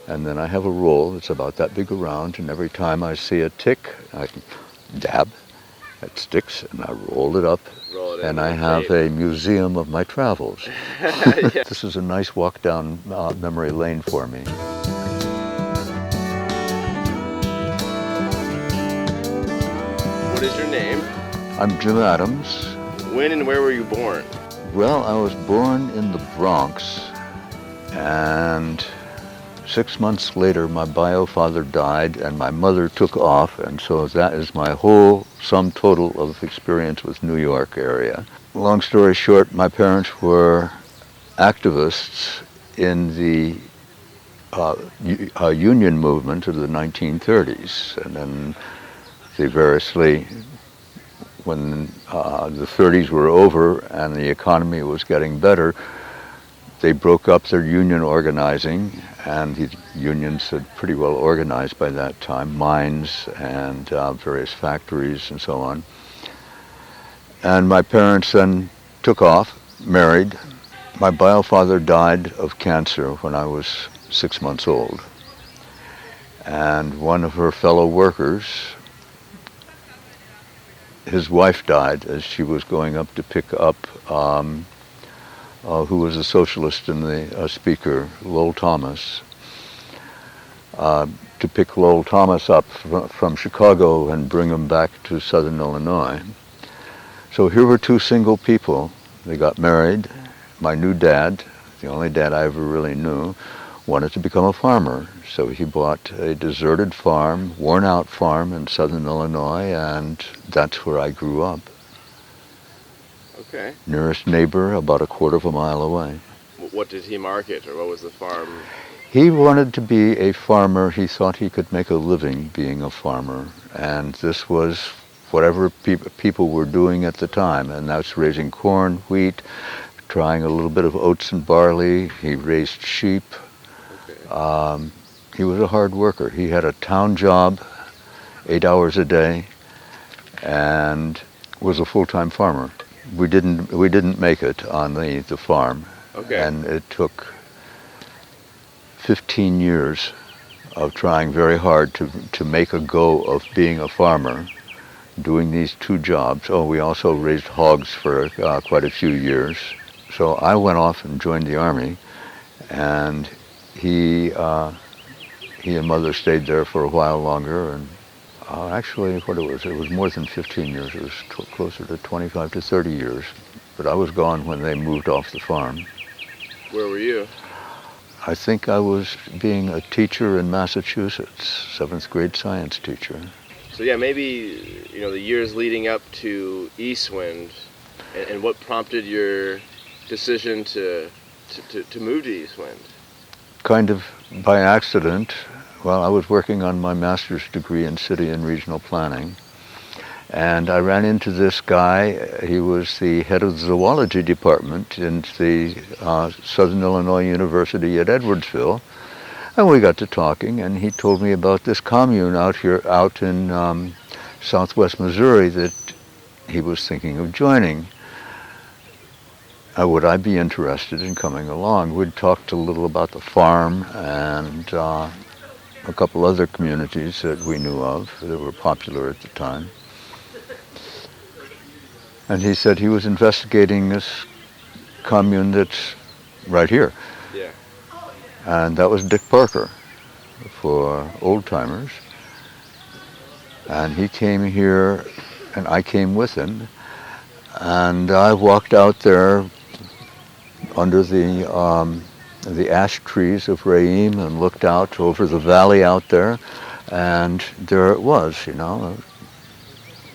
And then I have a roll that's about that big around, and every time I see a tick, I can dab, it sticks, and I roll it up, and I have a museum of my travels. Yeah. This is a nice walk down memory lane for me. What is your name? I'm Jim Adams. When and where were you born? Well, I was born in the Bronx, and 6 months later my bio father died and my mother took off, and so that is my whole sum total of experience with New York area. Long story short, my parents were activists in the union movement of the 1930s, and then they variously, when the 30s were over and the economy was getting better, they broke up their union organizing, and the unions had pretty well organized by that time, mines and various factories and so on. And my parents then took off, married. My bio father died of cancer when I was 6 months old. And one of her fellow workers, his wife died as she was going up to pick up who was a socialist and the speaker, Lowell Thomas, to pick Lowell Thomas up from Chicago and bring him back to Southern Illinois. So here were two single people. They got married. My new dad, the only dad I ever really knew, wanted to become a farmer. So he bought a deserted farm, worn out farm in Southern Illinois, and that's where I grew up. Okay. Nearest neighbor about a quarter of a mile away. What did he market, or what was the farm? He wanted to be a farmer. He thought he could make a living being a farmer, and this was whatever people were doing at the time, and that's raising corn, wheat, trying a little bit of oats and barley. He raised sheep. Okay. He was a hard worker. He had a town job, 8 hours a day, and was a full-time farmer. We didn't make it on the farm. Okay. And it took 15 years of trying very hard to make a go of being a farmer, doing these two jobs. Oh, we also raised hogs for quite a few years. So I went off and joined the Army, and he and Mother stayed there for a while longer, and actually, it was more than 15 years. It was closer to 25 to 30 years. But I was gone when they moved off the farm. Where were you? I think I was being a teacher in Massachusetts, 7th grade science teacher. So yeah, maybe, the years leading up to Eastwind, and what prompted your decision to move to Eastwind? Kind of by accident. Well, I was working on my master's degree in city and regional planning, and I ran into this guy. He was the head of the zoology department in the Southern Illinois University at Edwardsville, and we got to talking, and he told me about this commune out in southwest Missouri that he was thinking of joining. Would I be interested in coming along? We'd talked a little about the farm and a couple other communities that we knew of that were popular at the time. And he said he was investigating this commune that's right here. Yeah. And that was Dick Parker for old timers. And he came here, and I came with him. And I walked out there under the ash trees of Raim and looked out over the valley out there, and there it was, a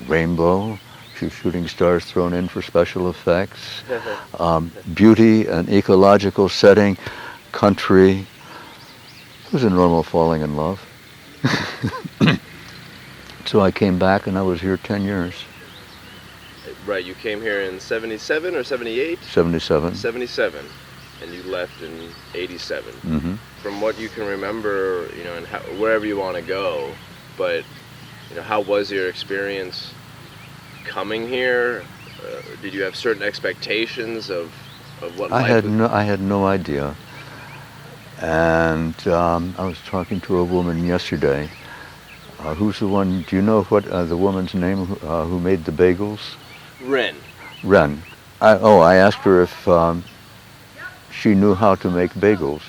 rainbow, shooting stars thrown in for special effects, beauty, an ecological setting, country. It was a normal falling in love. So I came back, and I was here 10 years. Right, you came here in 77 or 78? 77. 77, and you left in 87. Mm-hmm. From what you can remember, and wherever you want to go, but, how was your experience coming here? Did you have certain expectations of what life I had no idea. And I was talking to a woman yesterday. Who's the one? Do you know what the woman's name who made the bagels? Ren. Ren. I asked her if she knew how to make bagels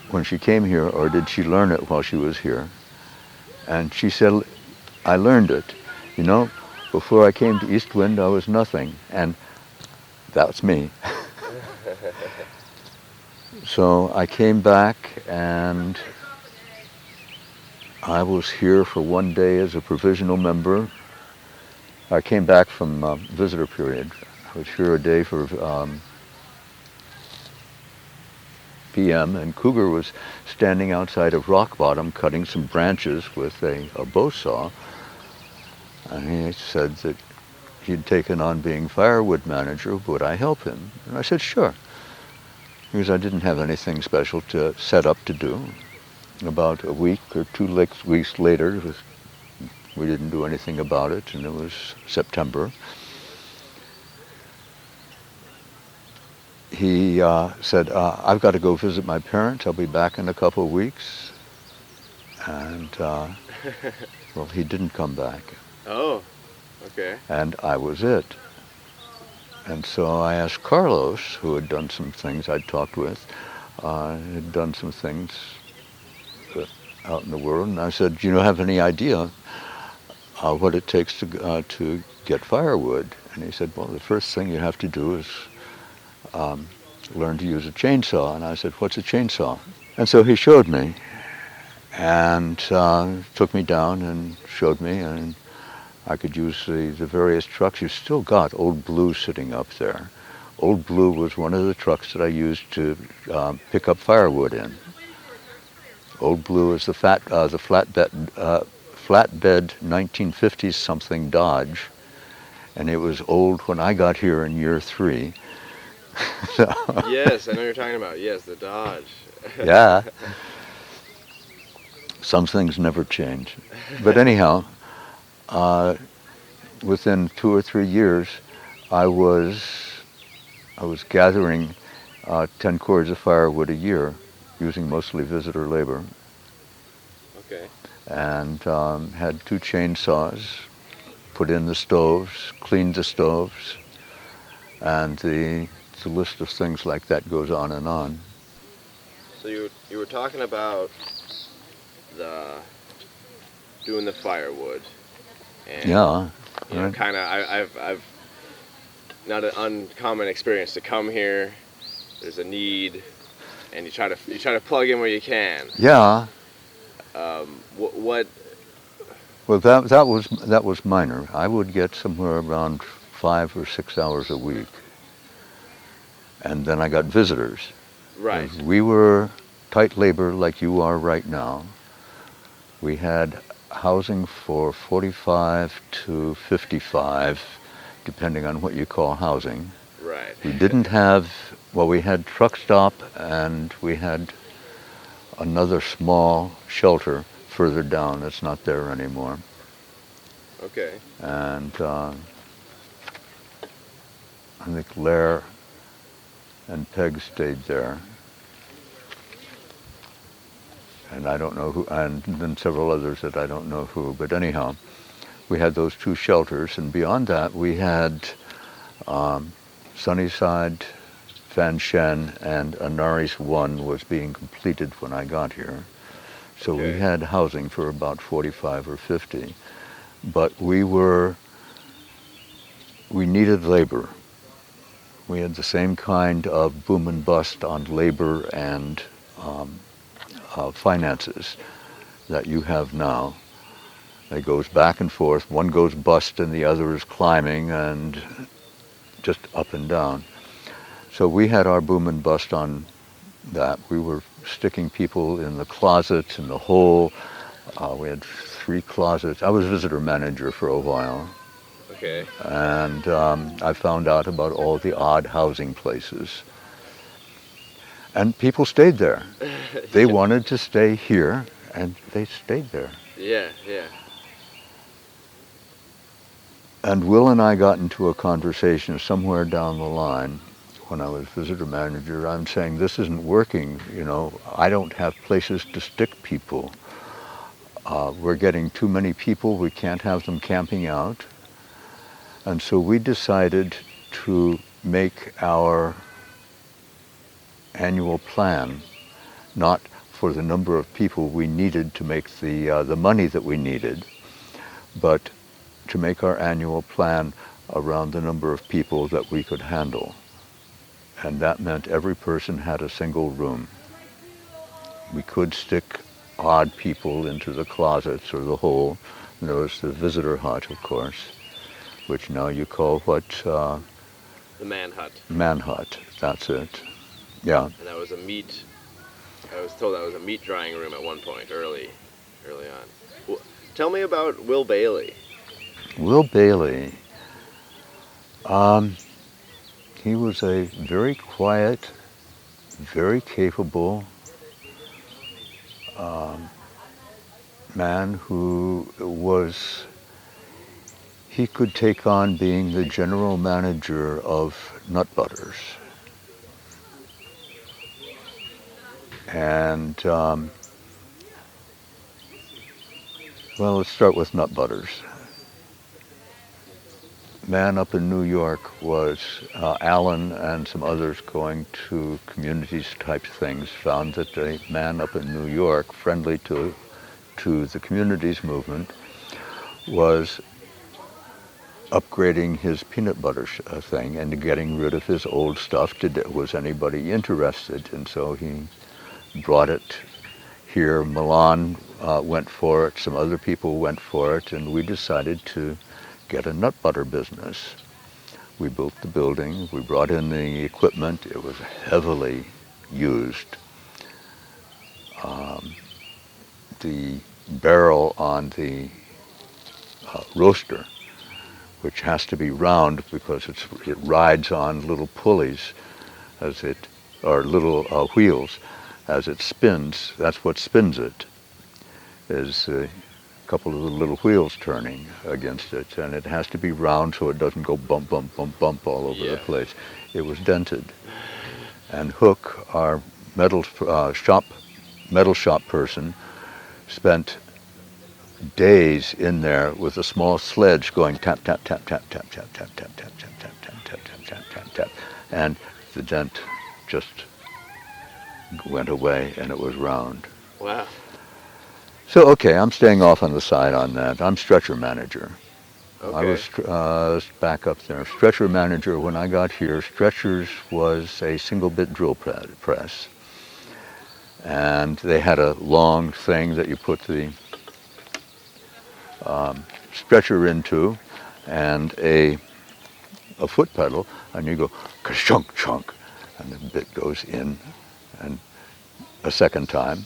when she came here, or did she learn it while she was here? And she said, I learned it. You know, before I came to East Wind, I was nothing. And that's me. So I came back, and I was here for one day as a provisional member. I came back from visitor period. I was here a day for PM, and Cougar was standing outside of Rock Bottom cutting some branches with a bow saw. And he said that he'd taken on being firewood manager. Would I help him? And I said, sure. Because I didn't have anything special to set up to do. About a week or 2 weeks later, we didn't do anything about it, and it was September. He said, I've got to go visit my parents. I'll be back in a couple of weeks. And, well, he didn't come back. Oh, okay. And I was it. And so I asked Carlos, who had done some things I'd talked with, had done some things out in the world, and I said, do you have any idea what it takes to get firewood? And he said, well, the first thing you have to do is learn to use a chainsaw. And I said, what's a chainsaw? And so he showed me, and took me down and showed me, and I could use the various trucks. You've still got Old Blue sitting up there. Old Blue was one of the trucks that I used to pick up firewood in. Old Blue is the flatbed 1950s something Dodge, and it was old when I got here in year 3. So, Yes, I know you're talking about. Yes, the Dodge. yeah. Some things never change. But anyhow, within 2 or 3 years, I was gathering 10 cords of firewood a year, using mostly visitor labor. Okay. And had 2 chainsaws, put in the stoves, cleaned the stoves, and the list of things like that goes on and on. So you were talking about doing the firewood, and Yeah. you know, Right. kind of I've not an uncommon experience to come here. There's a need, and you try to plug in where you can. Yeah. What? Well, that was minor. I would get somewhere around 5 or 6 hours a week, and then I got visitors. Right. We were tight labor like you are right now. We had housing for 45 to 55, depending on what you call housing. Right. We didn't have, well, we had truck stop, and we had another small shelter further down that's not there anymore. Okay. And I think Lair and Peg stayed there. And I don't know who, and then several others that I don't know who. But anyhow, we had those 2 shelters, and beyond that we had Sunnyside, Fan Shen, and Anaris 1 was being completed when I got here. So we Okay. had housing for about 45 or 50. But we needed labor. We had the same kind of boom and bust on labor and finances that you have now. It goes back and forth. One goes bust and the other is climbing, and just up and down. So we had our boom and bust on that. We were sticking people in the closets, in the hole. We had 3 closets. I was visitor manager for a while. Okay. And I found out about all the odd housing places. And people stayed there. They wanted to stay here, and they stayed there. Yeah. Yeah. And Will and I got into a conversation somewhere down the line when I was visitor manager, I'm saying this isn't working. You know, I don't have places to stick people. We're getting too many people. We can't have them camping out. And so we decided to make our annual plan not for the number of people we needed to make the money that we needed, but to make our annual plan around the number of people that we could handle. And that meant every person had a single room. We could stick odd people into the closets or the hole. And there was the visitor hut, of course, which now you call what? The man hut. Man hut, that's it. Yeah. And that was a meat, I was told that was a meat drying room at one point, early on. Well, tell me about Will Bayley. Will Bayley, he was a very quiet, very capable man who he could take on being the general manager of Nut Butters. And, well, let's start with Nut Butters. Man up in New York was Alan and some others going to communities type things, found that a man up in New York, friendly to the communities movement, was upgrading his peanut butter thing and getting rid of his old stuff. Was anybody interested? And so he brought it here. Milan went for it, some other people went for it, and we decided to get a nut butter business. We built the building, we brought in the equipment. It was heavily used. The barrel on the roaster, which has to be round because it rides on little pulleys or little wheels as it spins. That's what spins it, is a couple of the little wheels turning against it, and it has to be round so it doesn't go bump, bump, bump, bump all over the place. It was dented. And Hook, our metal shop person, spent days in there with a small sledge going tap, tap, tap, tap, tap, tap, tap, tap, tap, tap, tap, tap, tap, tap, tap, tap, tap, and the dent just went away and it was round. Wow. So, okay, I'm staying off on the side on that. I'm stretcher manager. Okay. I was back up there. Stretcher manager, when I got here, stretchers was a single bit drill press. And they had a long thing that you put the stretcher into and a foot pedal, and you go ka-shunk, chunk, and the bit goes in and a second time,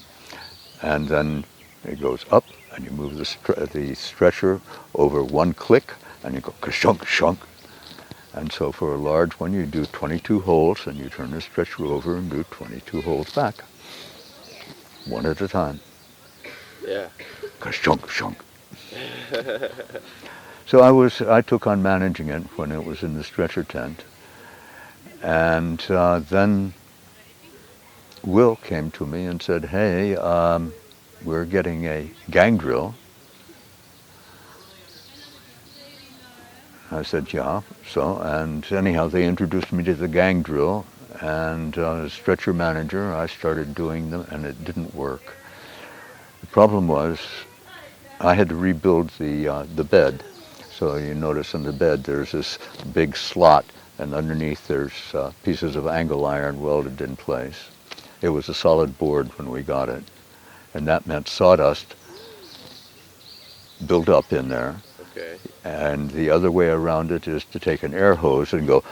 and then it goes up, and you move the stretcher over one click, and you go ka-shunk, shunk. And so for a large one, you do 22 holes, and you turn the stretcher over and do 22 holes back, one at a time. Yeah. Ka-shunk, shunk. So I took on managing it when it was in the stretcher tent, and then Will came to me and said, "Hey, we're getting a gang drill." I said, "Yeah." So, and anyhow, they introduced me to the gang drill, and as stretcher manager, I started doing them, and it didn't work. The problem was I had to rebuild the bed. So you notice in the bed there's this big slot, and underneath there's pieces of angle iron welded in place. It was a solid board when we got it, and that meant sawdust built up in there. Okay. And the other way around it is to take an air hose and go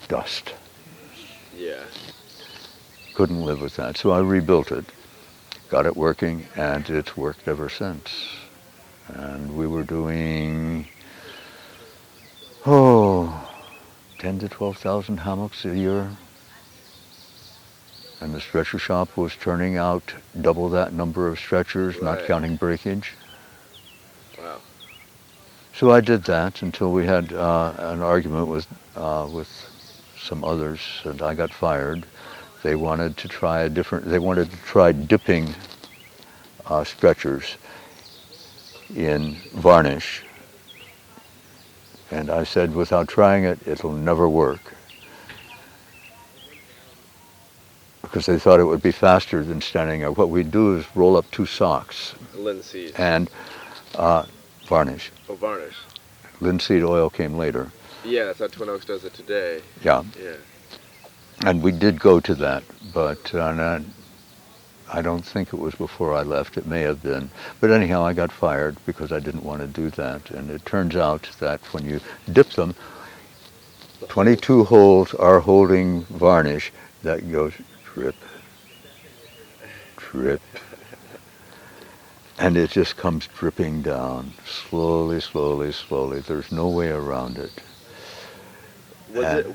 dust. Yeah. couldn't live with that. So I rebuilt it, got it working, and it's worked ever since. And we were doing, 10 to 12,000 hammocks a year. And the stretcher shop was turning out double that number of stretchers, Right. not counting breakage. Wow. So I did that until we had an argument with some others, and I got fired. They wanted to try dipping stretchers in varnish. And I said, without trying it, it'll never work. Because they thought it would be faster than standing up. What we do is roll up 2 socks Linseed. and varnish. Oh, varnish. Linseed oil came later. Yeah, that's how Twin Oaks does it today. Yeah. Yeah. And we did go to that, but I don't think it was before I left. It may have been. But anyhow, I got fired because I didn't want to do that. And it turns out that when you dip them, 22 holes are holding varnish that goes drip, drip. And it just comes dripping down, slowly, slowly, slowly. There's no way around it.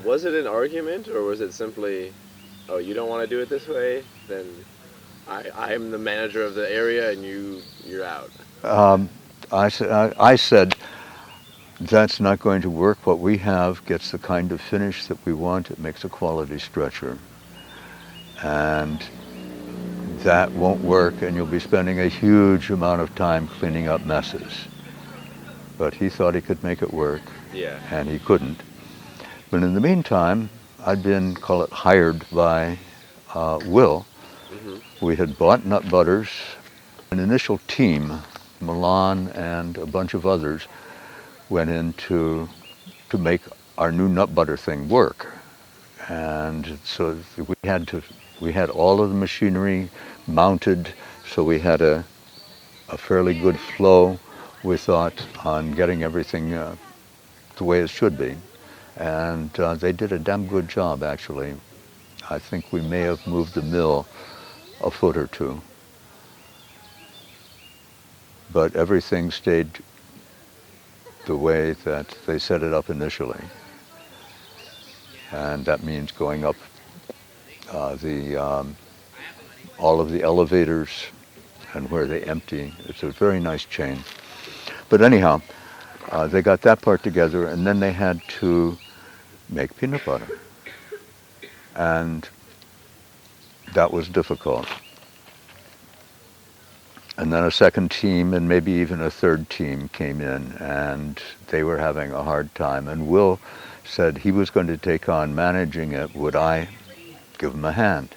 Was it an argument, or was it simply, oh, you don't want to do it this way? Then I'm the manager of the area, and you're out. I said, that's not going to work. What we have gets the kind of finish that we want. It makes a quality stretcher. And that won't work, and you'll be spending a huge amount of time cleaning up messes. But he thought he could make it work, Yeah. and he couldn't. But in the meantime, I'd been, call it, hired by Will. Mm-hmm. We had bought nut butters. An initial team, Milan and a bunch of others, went in to make our new nut butter thing work. And so we had all of the machinery mounted, so we had a fairly good flow, we thought, on getting everything the way it should be. And they did a damn good job, actually. I think we may have moved the mill a foot or two. But everything stayed the way that they set it up initially. And that means going up all of the elevators and where they empty. It's a very nice chain. But anyhow, they got that part together, and then they had to make peanut butter. And that was difficult. And then a second team and maybe even a third team came in, and they were having a hard time. And Will said he was going to take on managing it. Would I give him a hand?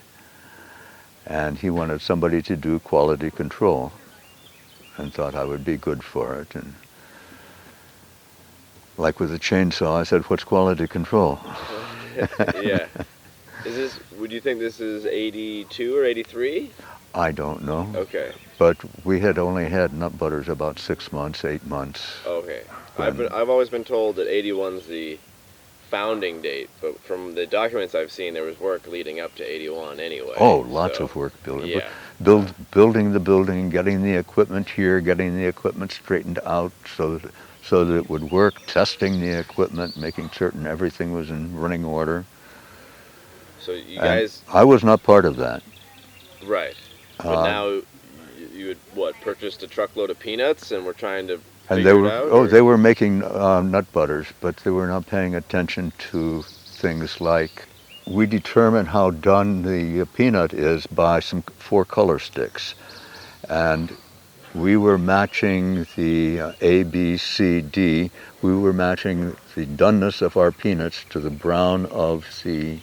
And he wanted somebody to do quality control and thought I would be good for it. And like with the chainsaw, I said, what's quality control? Yeah. Would you think this is 82 or 83? I don't know. Okay. But we had only had nut butters about 6 months, 8 months. Okay. I've always been told that 81's the founding date, but from the documents I've seen, there was work leading up to 81 anyway. Oh, lots of work building. Yeah. Building the building, getting the equipment here, getting the equipment straightened out so that it would work, testing the equipment, making certain everything was in running order. So you guys... I was not part of that. Right. But now you had, purchased a truckload of peanuts and we're trying to figure it out? They were making nut butters, but they were not paying attention to things like, we determine how done the peanut is by 4 color sticks. And we were matching the A, B, C, D. We were matching the doneness of our peanuts to the brown of the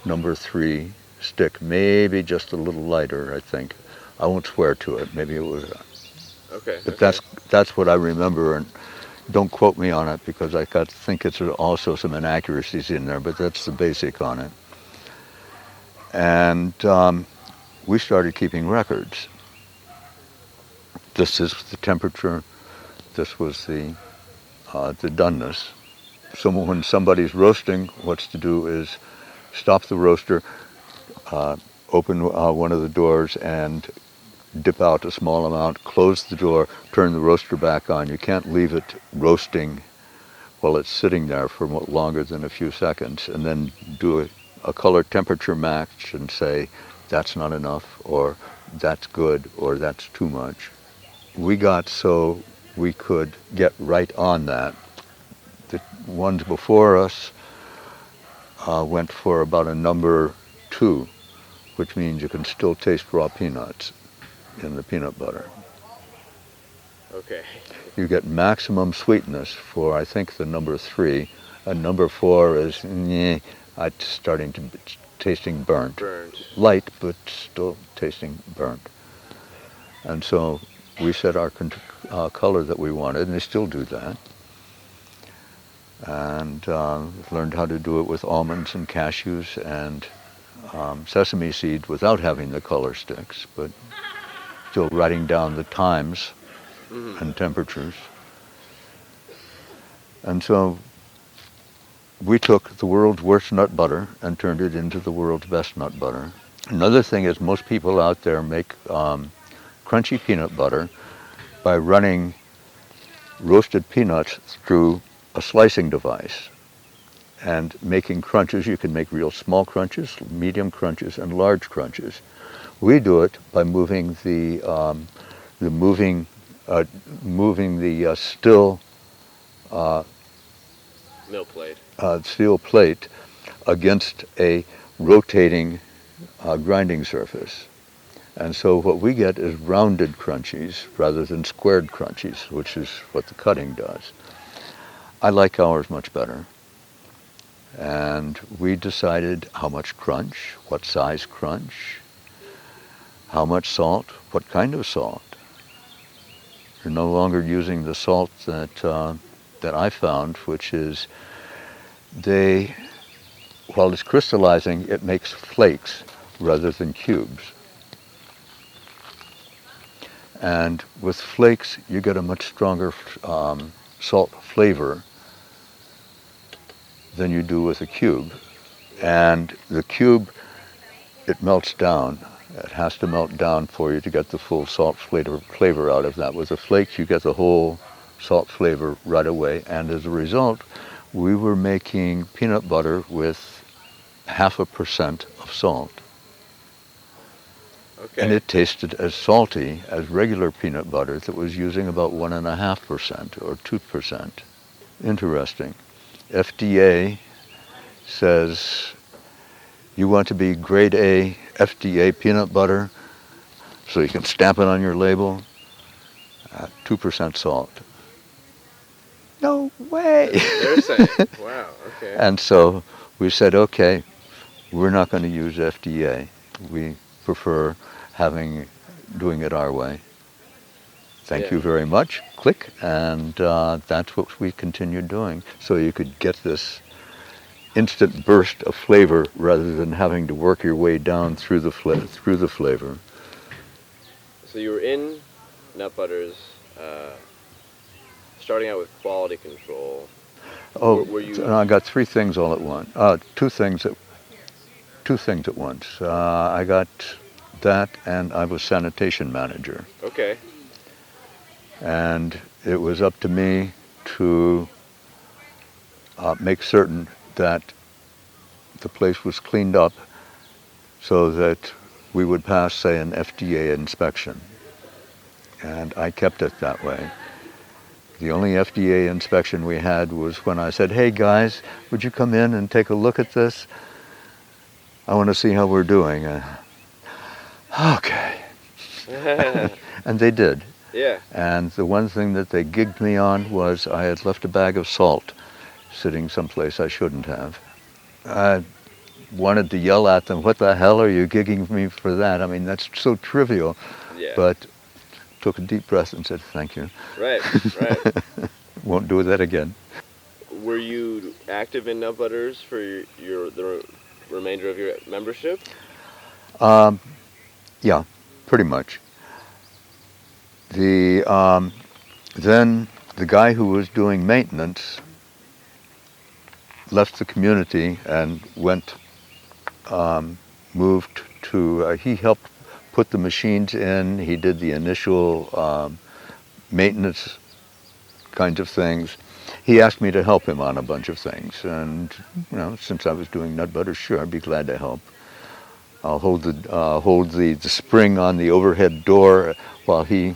number 3 stick, maybe just a little lighter, I think. I won't swear to it. Maybe it was. Okay. But that's what I remember, and don't quote me on it because I think it's also some inaccuracies in there. But that's the basic on it. And we started keeping records. This is the temperature. This was the doneness. So when somebody's roasting, what's to do is stop the roaster, open one of the doors and dip out a small amount, close the door, turn the roaster back on. You can't leave it roasting while it's sitting there for longer than a few seconds, and then do a color temperature match and say, that's not enough, or that's good, or that's too much. We got so we could get right on that. The ones before us, went for about a number 2, which means you can still taste raw peanuts in the peanut butter. Okay. You get maximum sweetness for, I think, the number 3. And number 4 is, it's starting to be tasting burnt. Light, but still tasting burnt. And so we set our color that we wanted, and they still do that. And learned how to do it with almonds and cashews and sesame seed without having the color sticks, but still writing down the times and temperatures. And so we took the world's worst nut butter and turned it into the world's best nut butter. Another thing is most people out there make crunchy peanut butter by running roasted peanuts through a slicing device and making crunches. You can make real small crunches, medium crunches, and large crunches. We do it by moving the still Mill plate. Steel plate against a rotating grinding surface. And so what we get is rounded crunchies rather than squared crunchies, which is what the cutting does. I like ours much better. And we decided how much crunch, what size crunch, how much salt, what kind of salt. You're no longer using the salt that I found, which is while it's crystallizing, it makes flakes rather than cubes. And with flakes, you get a much stronger salt flavor than you do with a cube. And the cube, it melts down. It has to melt down for you to get the full salt flavor out of that. With the flakes, you get the whole salt flavor right away. And as a result, we were making peanut butter with 0.5% of salt. Okay. And it tasted as salty as regular peanut butter that was using about 1.5% or 2%. Interesting. FDA says you want to be grade A FDA peanut butter, so you can stamp it on your label, 2% salt. No way! They're saying, wow, okay. And so we said, okay, we're not going to use FDA. We prefer doing it our way. Thank you very much. Click, and that's what we continued doing. So you could get this instant burst of flavor rather than having to work your way down through the flavor. So you were in nut butters, starting out with quality control. Were you... I got 3 things all at once. 2 things at once. I got that, and I was sanitation manager. Okay. And it was up to me to make certain that the place was cleaned up so that we would pass, say, an FDA inspection. And I kept it that way. The only FDA inspection we had was when I said, hey guys, would you come in and take a look at this? I want to see how we're doing. Okay. And they did. Yeah. And the one thing that they gigged me on was I had left a bag of salt sitting someplace I shouldn't have. I wanted to yell at them, what the hell are you gigging me for that? I mean, that's so trivial. Yeah. But took a deep breath and said, thank you. Right. Won't do that again. Were you active in nut butters for the remainder of your membership? Yeah, pretty much. Then the guy who was doing maintenance left the community and moved to, he helped put the machines in, he did the initial maintenance kinds of things. He asked me to help him on a bunch of things, and since I was doing nut butter, sure, I'd be glad to help. I'll hold the spring on the overhead door while he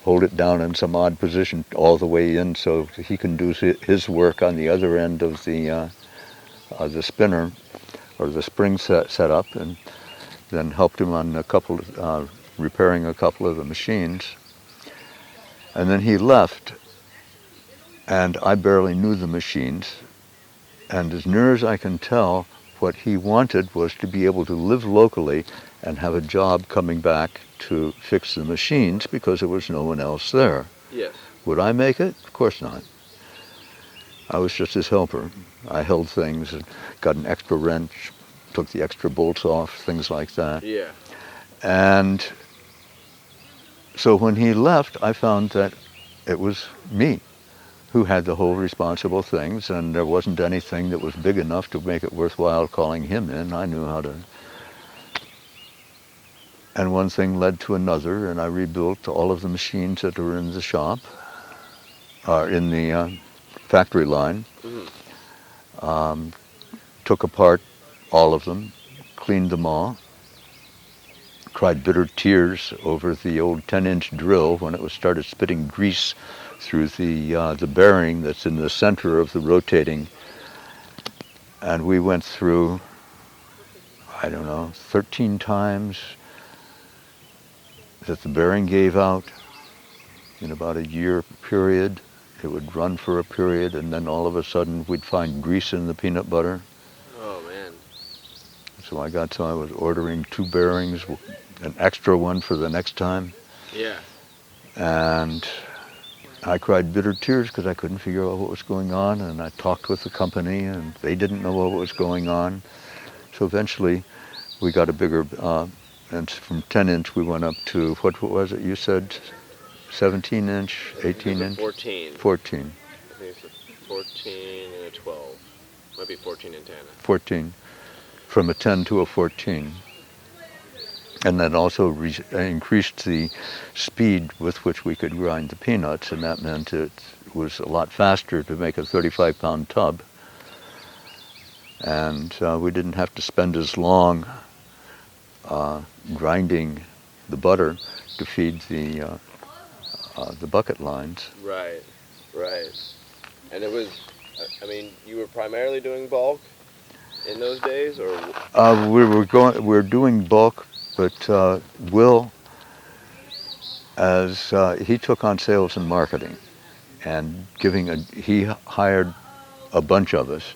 hold it down in some odd position all the way in so he can do his work on the other end of the the spinner or the spring set up, and then helped him on repairing a couple of the machines. And then he left, and I barely knew the machines. And as near as I can tell, what he wanted was to be able to live locally and have a job coming back to fix the machines because there was no one else there. Yes. Would I make it? Of course not. I was just his helper. I held things and got an extra wrench, took the extra bolts off, things like that. Yeah. And so when he left, I found that it was me who had the whole responsible things, and there wasn't anything that was big enough to make it worthwhile calling him in. I knew how to. And one thing led to another, and I rebuilt all of the machines that were in the shop, in the factory line. Mm-hmm. Took apart all of them, cleaned them all, cried bitter tears over the old 10-inch drill when it started spitting grease through the bearing that's in the center of the rotating. And we went through, I don't know, 13 times that the bearing gave out in about a year period. It would run for a period, and then all of a sudden we'd find grease in the peanut butter. Oh, man. So I was ordering 2 bearings, an extra one for the next time. Yeah. And I cried bitter tears because I couldn't figure out what was going on, and I talked with the company, and they didn't know what was going on. So eventually we got a bigger, and from 10-inch we went up to, what was it you said, 17-inch, 18-inch? 14. 14. I think it's a 14 and a 12. Might be 14 and 10. 14. From a 10 to a 14. And that also increased the speed with which we could grind the peanuts, and that meant it was a lot faster to make a 35-pound tub. And we didn't have to spend as long grinding the butter to feed the bucket lines. Right, right. And it was, I mean, you were primarily doing bulk in those days, or? We were doing bulk, but Will, as he took on sales and marketing, and he hired a bunch of us.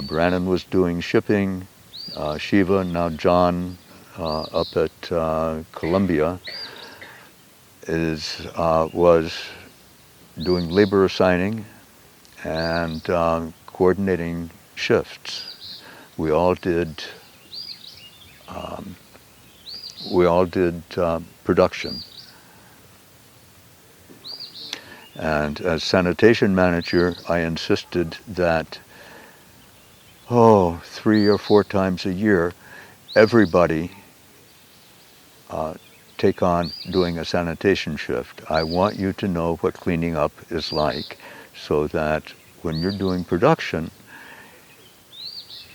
Brandon was doing shipping, Shiva, now John up at Columbia was doing labor assigning and coordinating shifts. We all did production. And as sanitation manager, I insisted that 3 or 4 times a year, everybody take on doing a sanitation shift. I want you to know what cleaning up is like, so that when you're doing production,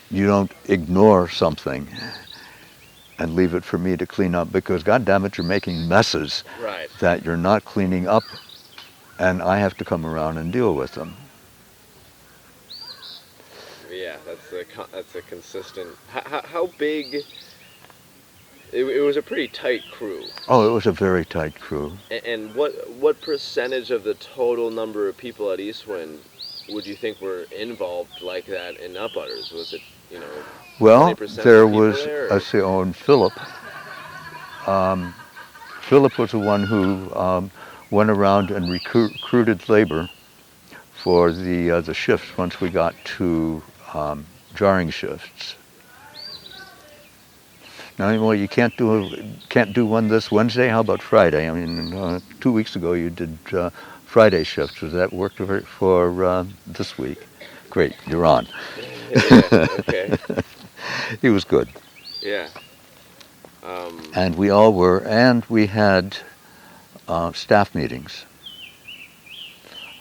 you don't ignore something and leave it for me to clean up, because God damn it, you're making messes Right. that you're not cleaning up, and I have to come around and deal with them. Yeah, that's a consistent. How big? It was a pretty tight crew. Oh, it was a very tight crew. And what percentage of the total number of people at Eastwind would you think were involved like that in nut butters? Was it, Well, 20% there of people was, there, let's see, and Philip. Philip was the one who went around and recruited labor for the shifts once we got to jarring shifts. Now, you can't do one this Wednesday. How about Friday? I mean, 2 weeks ago you did Friday shifts. Does that work for this week? Great, you're on. Yeah, okay. He was good. Yeah. And we all were, and we had staff meetings.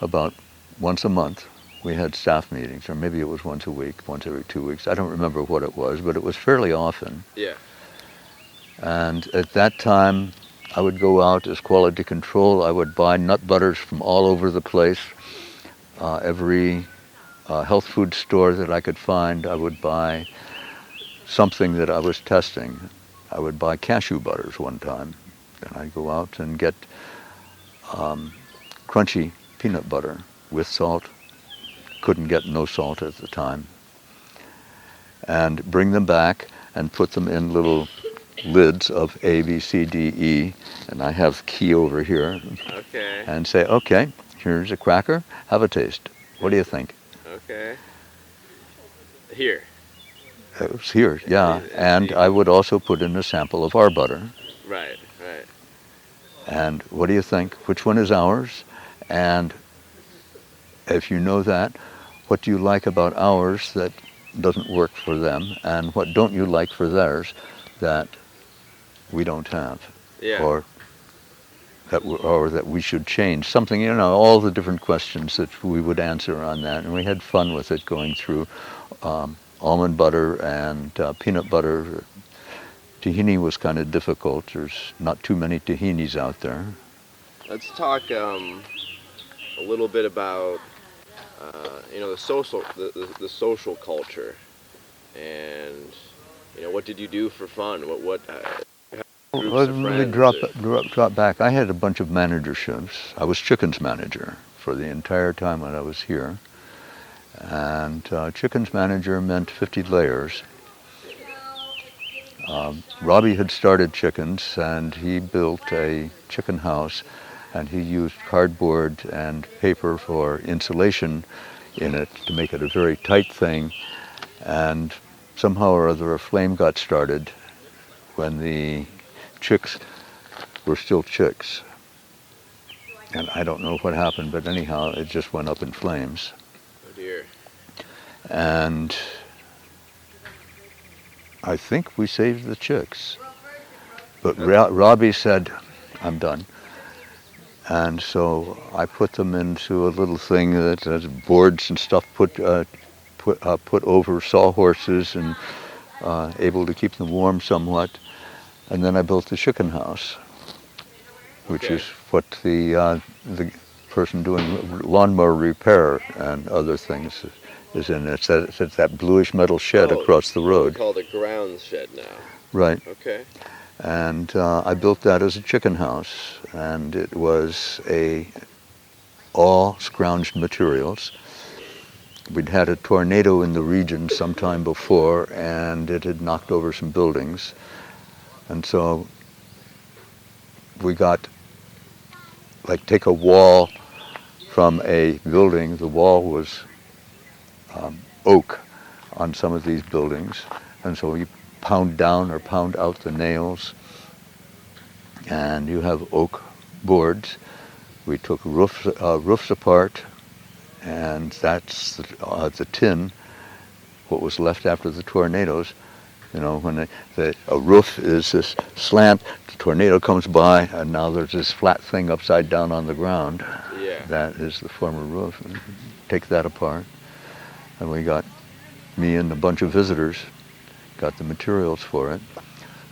About once a month, we had staff meetings, or maybe it was once a week, once every 2 weeks. I don't remember what it was, but it was fairly often. Yeah. And at that time, I would go out as quality control. I would buy nut butters from all over the place. Every health food store that I could find, I would buy something that I was testing. I would buy cashew butters one time. And I'd go out and get crunchy peanut butter with salt. Couldn't get no salt at the time. And bring them back and put them in little lids of A, B, C, D, E. And I have key over here. Okay. And say, okay, here's a cracker. Have a taste. What do you think? Okay. Here. It was here, yeah. And I would also put in a sample of our butter. Right, right. And what do you think? Which one is ours? And if you know that, what do you like about ours that doesn't work for them? And what don't you like for theirs that we don't have? Yeah. Or that we should change? Something, you know, all the different questions that we would answer on that. And we had fun with it going through almond butter and peanut butter. Tahini was kind of difficult. There's not too many tahinis out there. Let's talk a little bit about the social culture, and what did you do for fun? What groups Let of me friends? drop back. I had a bunch of managerships. I was chickens manager for the entire time when I was here. And chickens manager meant 50 layers. Robbie had started chickens, and he built a chicken house, and he used cardboard and paper for insulation in it to make it a very tight thing. And somehow or other a flame got started when the chicks were still chicks. And I don't know what happened, but anyhow, it just went up in flames. Oh dear. And I think we saved the chicks. But Robbie said, I'm done. And so I put them into a little thing that has boards and stuff put over sawhorses and able to keep them warm somewhat. And then I built the chicken house, which is what the person doing lawnmower repair and other things is in it. It's that bluish metal shed across the road. It's called a grounds shed now. Right. Okay. And I built that as a chicken house, and it was all scrounged materials. We'd had a tornado in the region sometime before, and it had knocked over some buildings. And so we got, take a wall from a building. The wall was oak on some of these buildings. And so you pound down or pound out the nails, and you have oak boards. We took roofs apart, and that's the tin, what was left after the tornadoes. When a roof is this slant, the tornado comes by, and now there's this flat thing upside down on the ground. Yeah. That is the former roof. And take that apart. And we got, me and a bunch of visitors, got the materials for it.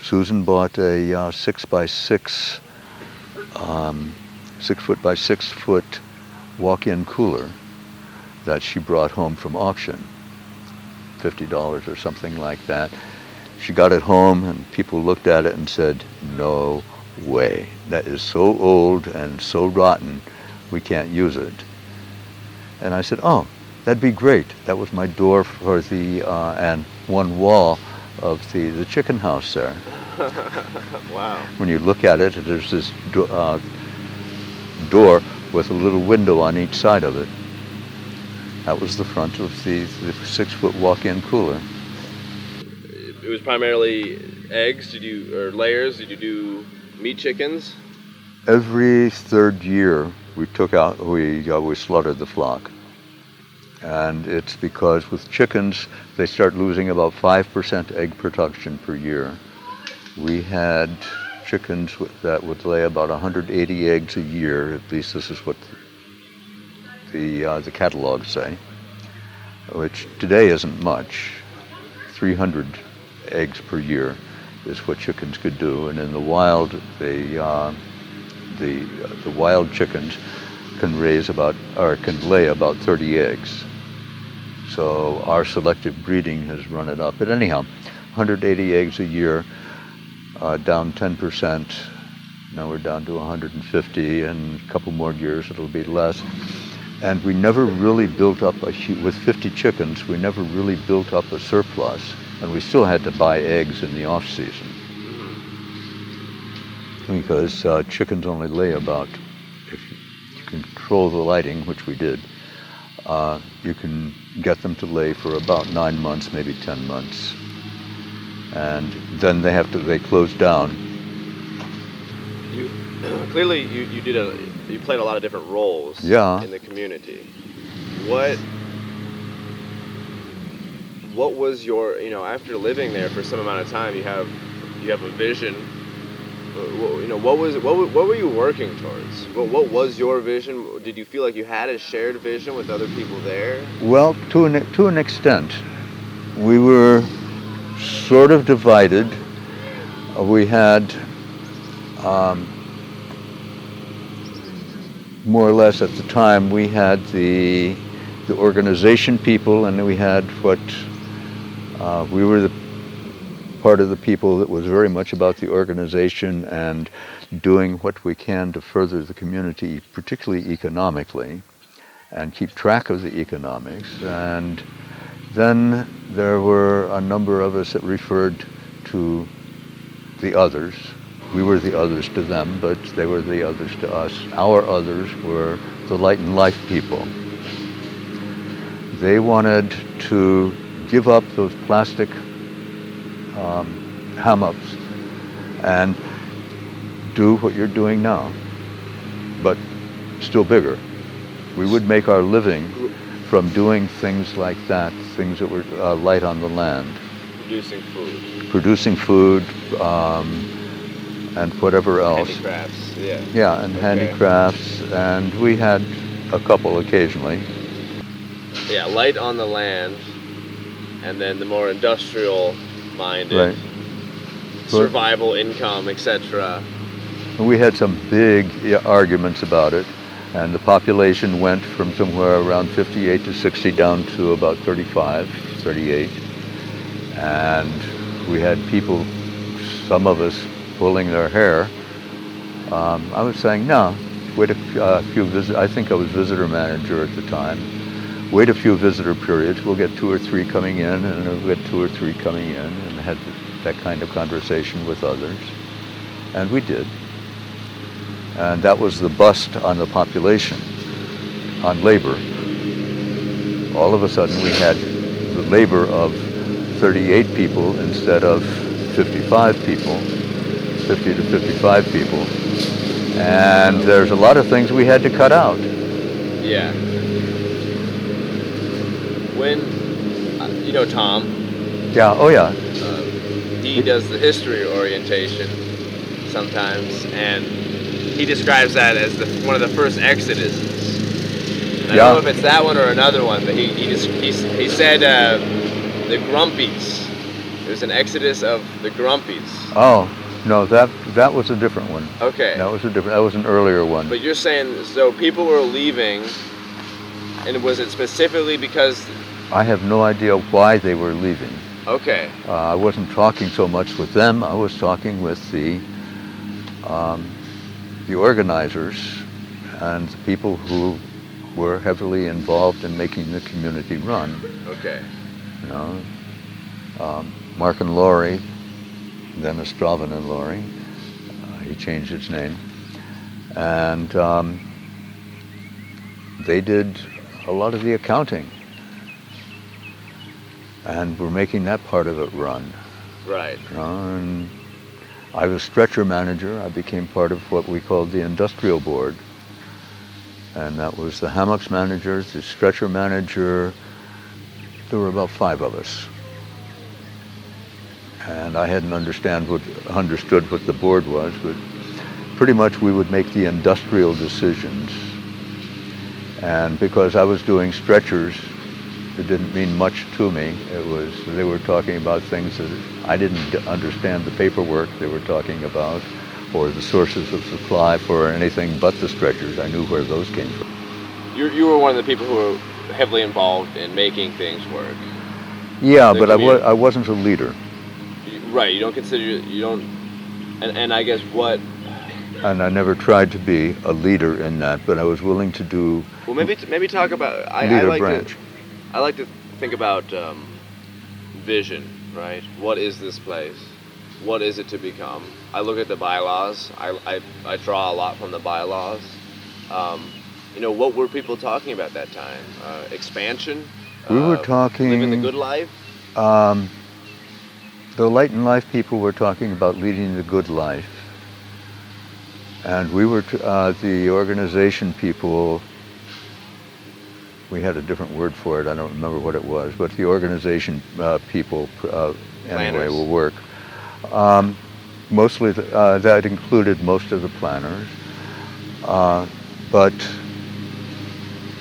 Susan bought a 6x6, 6 foot by 6 foot walk-in cooler that she brought home from auction, $50 or something like that. She got it home, and people looked at it and said, no way. That is so old and so rotten, we can't use it. And I said, oh, that'd be great. That was my door for and one wall of the chicken house there. Wow. When you look at it, there's this door with a little window on each side of it. That was the front of the 6 foot walk-in cooler. It was primarily eggs, or layers? Did you do meat chickens? Every third year we slaughtered the flock. And it's because with chickens, they start losing about 5% egg production per year. We had chickens that would lay about 180 eggs a year. At least this is what the catalogs say, which today isn't much. 300 eggs per year is what chickens could do, and in the wild, the wild chickens can lay about 30 eggs. So our selective breeding has run it up. But anyhow, 180 eggs a year, down 10%. Now we're down to 150, and a couple more years it'll be less. And we never really built up with 50 chickens, we never really built up a surplus. And we still had to buy eggs in the off season. Because chickens only lay about, if you control the lighting, which we did, you can get them to lay for about 9 months, maybe 10 months. And then they close down. You clearly you played a lot of different roles in the community. What was your, after living there for some amount of time, you have a vision. What were you working towards? What was your vision? Did you feel like you had a shared vision with other people there? Well, to an extent, we were sort of divided. We had more or less at the time, we had the organization people, and then we had we were the part of the people that was very much about the organization and doing what we can to further the community, particularly economically, and keep track of the economics. And then there were a number of us that referred to the others. We were the others to them, but they were the others to us. Our others were the light and life people. They wanted to give up those plastic hammocks and do what you're doing now, but still bigger. We would make our living from doing things like that, things that were light on the land. Producing food, and whatever else. Handicrafts, yeah. Yeah, and handicrafts, and we had a couple occasionally. Yeah, light on the land, and then the more industrial-minded, right. Survival, income, etc. And we had some big arguments about it, and the population went from somewhere around 58 to 60 down to about 35, 38. And we had people, some of us, pulling their hair. I was saying, no, wait a few visits. I think I was visitor manager at the time. Wait a few visitor periods. We'll get 2 or 3 coming in, and then we'll get 2 or 3 coming in, and had that kind of conversation with others. And we did. And that was the bust on the population, on labor. All of a sudden we had the labor of 38 people instead of 55 people, 50 to 55 people. And there's a lot of things we had to cut out. Yeah. When, Tom. Yeah, oh yeah. He does the history orientation sometimes, and he describes that as one of the first exoduses. I don't know if it's that one or another one, but he said the Grumpies. There's an exodus of the Grumpies. Oh, no, that was a different one. Okay. That was an earlier one. But you're saying, so people were leaving, and was it specifically because... I have no idea why they were leaving. Okay. I wasn't talking so much with them. I was talking with the organizers and the people who were heavily involved in making the community run. Okay. Mark and Laurie, then Estraven and Laurie. He changed its name. And they did a lot of the accounting. And we're making that part of it run. Right. And I was stretcher manager. I became part of what we called the industrial board. And that was the hammocks manager, the stretcher manager. There were about 5 of us. And I hadn't understood what the board was, but pretty much we would make the industrial decisions. And because I was doing stretchers, it didn't mean much to me. They were talking about things that I didn't understand the paperwork they were talking about, or the sources of supply for anything but the stretchers. I knew where those came from. You were one of the people heavily involved in making things work. Yeah, The but community. I wasn't a leader. Right, you don't consider, you don't, and I guess what, And I never tried to be a leader in that, but I was willing to do well, maybe talk about, leader branch. I like to think about vision, right? What is this place? What is it to become? I look at the bylaws. I draw a lot from the bylaws. What were people talking about that time? Expansion? We were talking... Living the good life? The light and life people were talking about leading the good life. And we were, the organization people, we had a different word for it, I don't remember what it was, but the organization people, anyway, will work. Mostly, that included most of the planners. But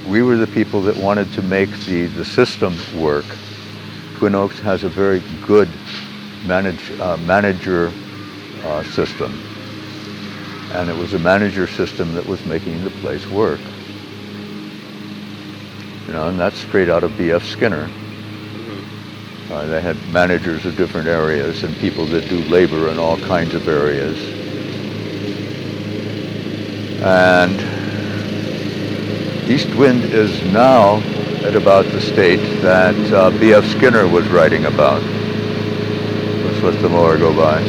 we were the people that wanted to make the system work. Twin Oaks has a very good manager system. And it was a manager system that was making the place work. And that's straight out of B.F. Skinner. They had managers of different areas and people that do labor in all kinds of areas. And East Wind is now at about the state that B.F. Skinner was writing about. Let's let the mower go by.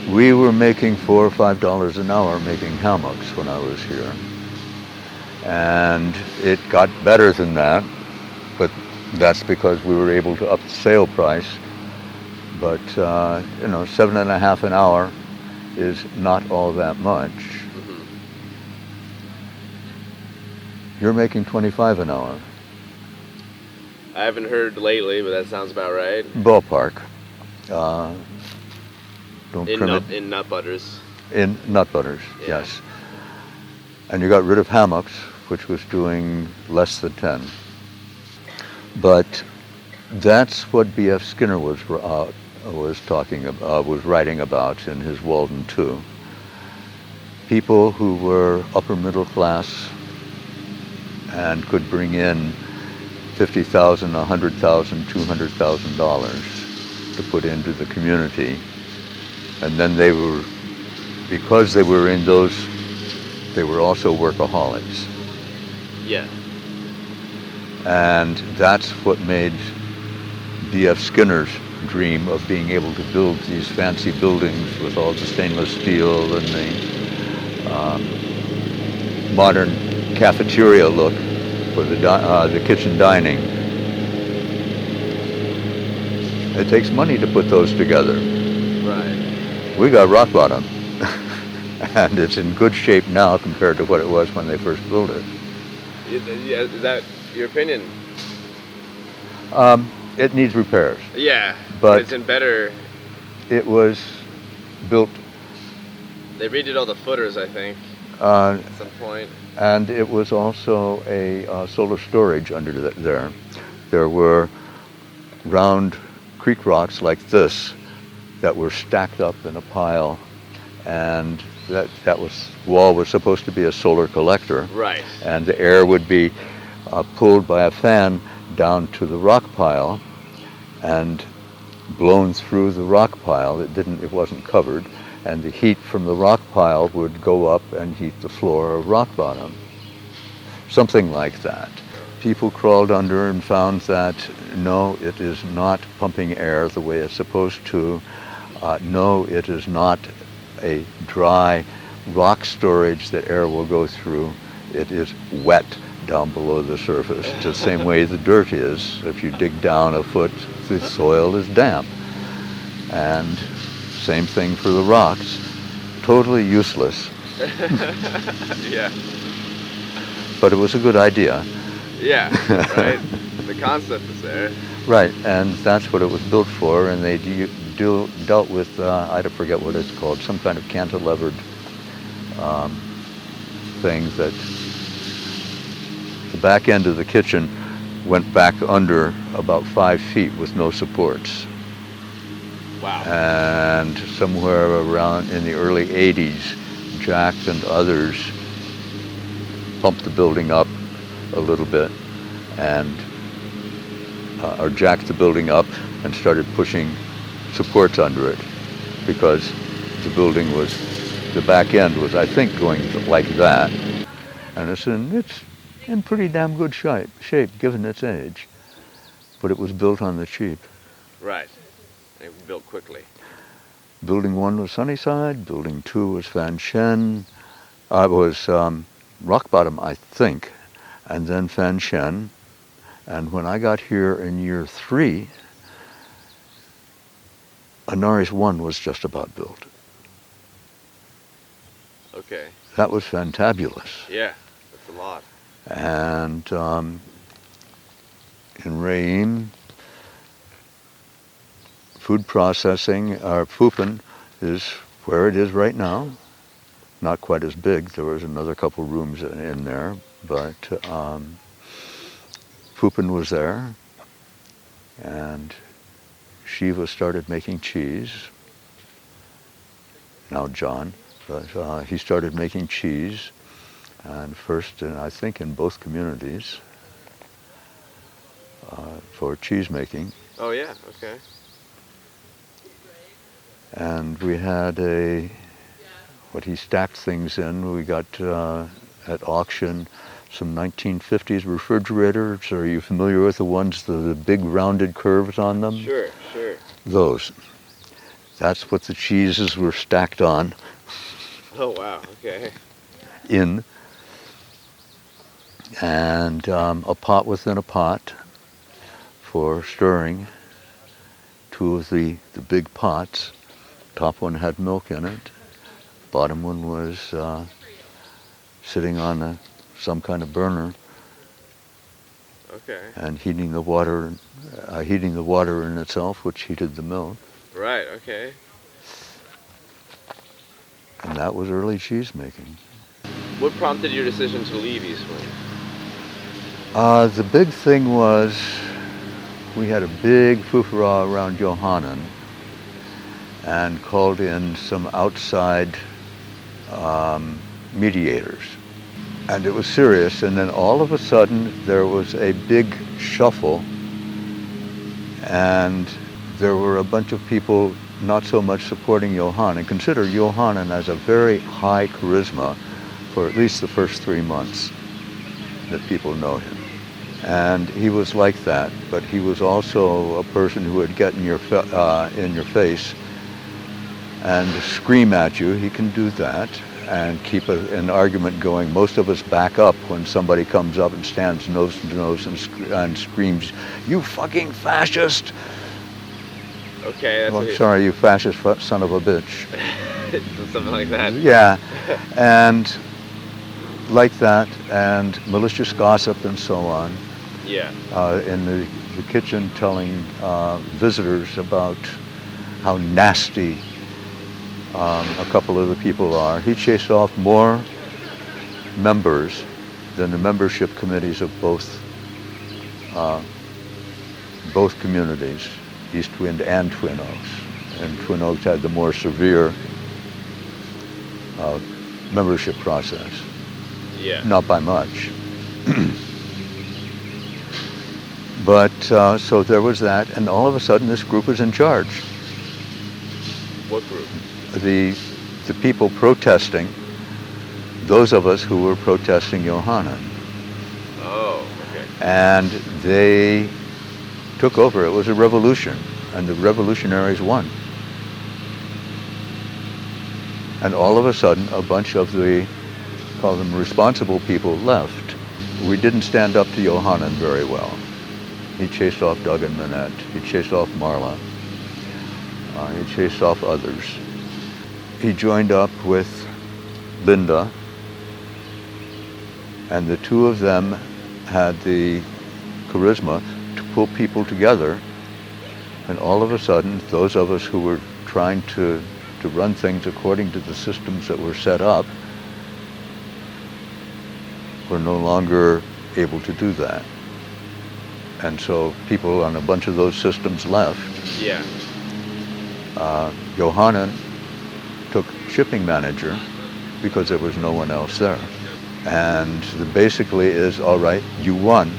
We were making $4 or $5 an hour making hammocks when I was here. And it got better than that, but that's because we were able to up the sale price. But, $7.50 an hour is not all that much. Mm-hmm. You're making $25 an hour. I haven't heard lately, but that sounds about right. Ballpark. In nut butters. In nut butters, Yeah. yes. And you got rid of hammocks, which was doing less than 10. But that's what B.F. Skinner was writing about in his Walden II. People who were upper middle class and could bring in $50,000, $100,000, $200,000 to put into the community. And then because they were in those, they were also workaholics. Yeah. And that's what made B.F. Skinner's dream of being able to build these fancy buildings with all the stainless steel and the modern cafeteria look for the kitchen dining. It takes money to put those together. Right. We got rock bottom. And it's in good shape now compared to what it was when they first built it. Yeah, is that your opinion? It needs repairs. Yeah, But it's in better. it was built, They redid all the footers, I think, uh, at some point. and it was also a solar storage under there. There were round creek rocks like this that were stacked up in a pile, and that wall was supposed to be a solar collector. Right. And the air would be pulled by a fan down to the rock pile and blown through the rock pile. It wasn't covered, and the heat from the rock pile would go up and heat the floor of rock bottom. Something like that. People crawled under and found that no, it is not pumping air the way it's supposed to. No, it is not a dry rock storage that air will go through. It is wet down below the surface, the same way the dirt is. If you dig down a foot, the soil is damp. And same thing for the rocks. Totally useless, Yeah. but it was a good idea. Yeah. Right. The concept is there. Right, and that's what it was built for, and they dealt with, I forget what it's called, some kind of cantilevered thing that the back end of the kitchen went back under about 5 feet with no supports. Wow. And somewhere around in the early 80s, Jack and others pumped the building up a little bit and or jacked the building up and started pushing supports under it, because the building was, the back end was, I think, going like that, and it's in pretty damn good shape given its age, but it was built on the cheap. Right. They were built quickly. Building 1 was Sunnyside, Building 2 was Fan Shen, was Rock Bottom, I think, and then Fan Shen. And when I got here in year 3, Anaris 1 was just about built. Okay. That was fantabulous. Yeah, that's a lot. And in Reim, food processing, Foopin is where it is right now. Not quite as big. There was another couple rooms in there, but Foopin was there, and Shiva started making cheese. Now John, but he started making cheese, and first, I think, in both communities for cheesemaking. Oh yeah, okay. And we had what he stacked things in. We got at auction some 1950s refrigerators. Are you familiar with the ones, the big rounded curves on them? Sure. Those. That's what the cheeses were stacked on. Oh wow, okay. In. And a pot within a pot for stirring. 2 of the big pots. Top one had milk in it. Bottom one was sitting on some kind of burner. Okay. And heating the water in itself, which heated the milk. Right, okay. And that was early cheese making. What prompted your decision to leave Eastman? The big thing was we had a big foofara around Yohanan and called in some outside mediators. And it was serious, and then all of a sudden there was a big shuffle, and there were a bunch of people not so much supporting Yohanan. Consider Yohanan as a very high charisma for at least the first 3 months that people know him. And he was like that, but he was also a person who would get in your face and scream at you. He can do that and keep an argument going. Most of us back up when somebody comes up and stands nose to nose and screams, "You fucking fascist!" Okay, that's Well, sorry, you fascist son of a bitch. something like that. Yeah, and like that, and malicious gossip and so on. Yeah. In the kitchen telling visitors about how nasty a couple of the people are. He chased off more members than the membership committees of both communities, East Wind and Twin Oaks. And Twin Oaks had the more severe membership process. Yeah. Not by much. But so there was that, and all of a sudden this group was in charge. What group? The people protesting, those of us who were protesting Yohanan. Oh, okay. And they took over. It was a revolution, and the revolutionaries won. And all of a sudden, a bunch of the, call them responsible people, left. We didn't stand up to Yohanan very well. He chased off Doug and Manette. He chased off Marla. He chased off others. He joined up with Linda, and the two of them had the charisma to pull people together, and all of a sudden, those of us who were trying to run things according to the systems that were set up were no longer able to do that. And so people on a bunch of those systems left. Yeah. Yohanan took shipping manager because there was no one else there. And basically is, all right, you won.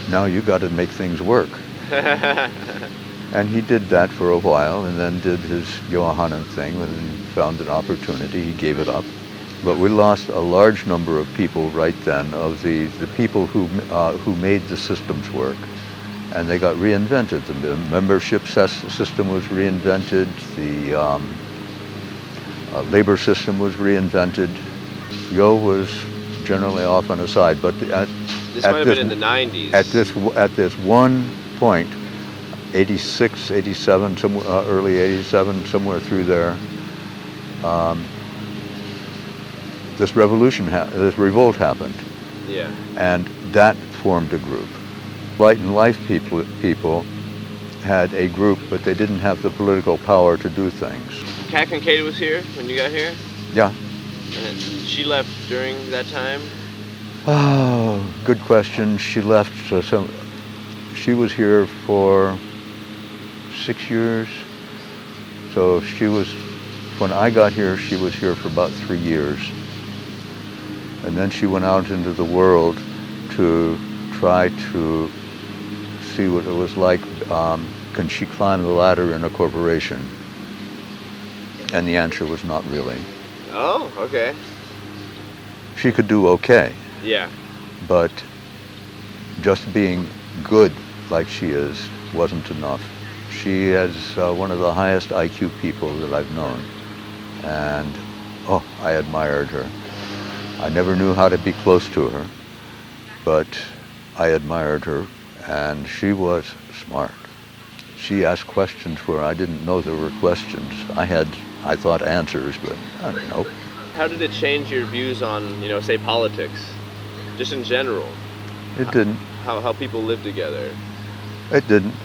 now you got to make things work. And he did that for a while, and then did his Yohanan thing, and found an opportunity. He gave it up. But we lost a large number of people right then, of the people who made the systems work. And they got reinvented. The membership system was reinvented. The labor system was reinvented. Yo was generally off on the side, but This might have been in the 90s. At this one point, 86, 87, early 87, somewhere through there, this revolt happened. Yeah. And that formed a group. Light and Life people had a group, but they didn't have the political power to do things. Kat Kinkade was here when you got here? Yeah. And she left during that time? Oh, good question. She left, she was here for 6 years. So when I got here, she was here for about 3 years. And then she went out into the world to try to see what it was like. Can she climb the ladder in a corporation? And the answer was not really. Oh, okay. She could do okay. Yeah. But just being good like she is wasn't enough. She is one of the highest IQ people that I've known. And, I admired her. I never knew how to be close to her, but I admired her, and she was smart. She asked questions where I didn't know there were questions. I thought answers, but I don't know. How did it change your views on, say politics, just in general? It didn't. How people live together? It didn't,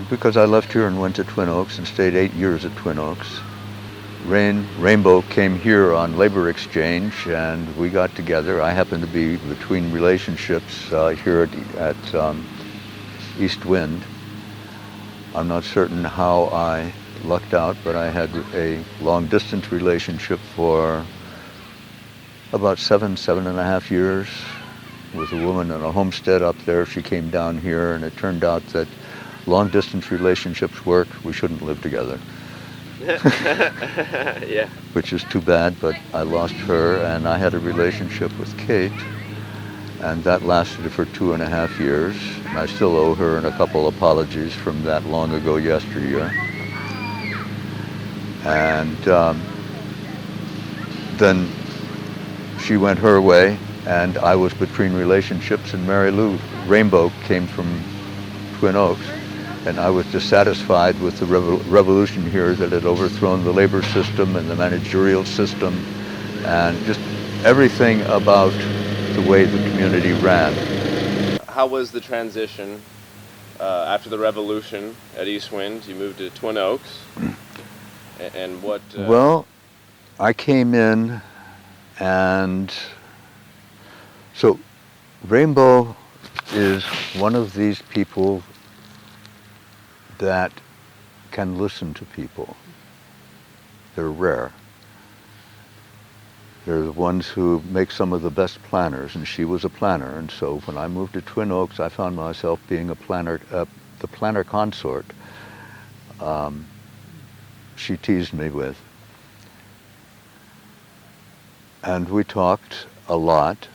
because I left here and went to Twin Oaks and stayed 8 years at Twin Oaks. Rainbow came here on labor exchange, and we got together. I happened to be between relationships here at East Wind. I'm not certain how I lucked out, but I had a long-distance relationship for about 7.5 years with a woman in a homestead up there. She came down here, and it turned out that long-distance relationships work. We shouldn't live together. Yeah. Which is too bad, but I lost her, and I had a relationship with Kate, and that lasted for 2.5 years, and I still owe her a couple apologies from that long ago yesteryear. And then she went her way, and I was between relationships, and Mary Lou Rainbow came from Twin Oaks, and I was dissatisfied with the revolution here that had overthrown the labor system and the managerial system and just everything about the way the community ran. How was the transition after the revolution at East Wind? You moved to Twin Oaks, and what? Well, I came in, and so Rainbow is one of these people that can listen to people. They're rare. They're the ones who make some of the best planners, and she was a planner. And so when I moved to Twin Oaks, I found myself being a planner, the planner consort she teased me with. And we talked a lot.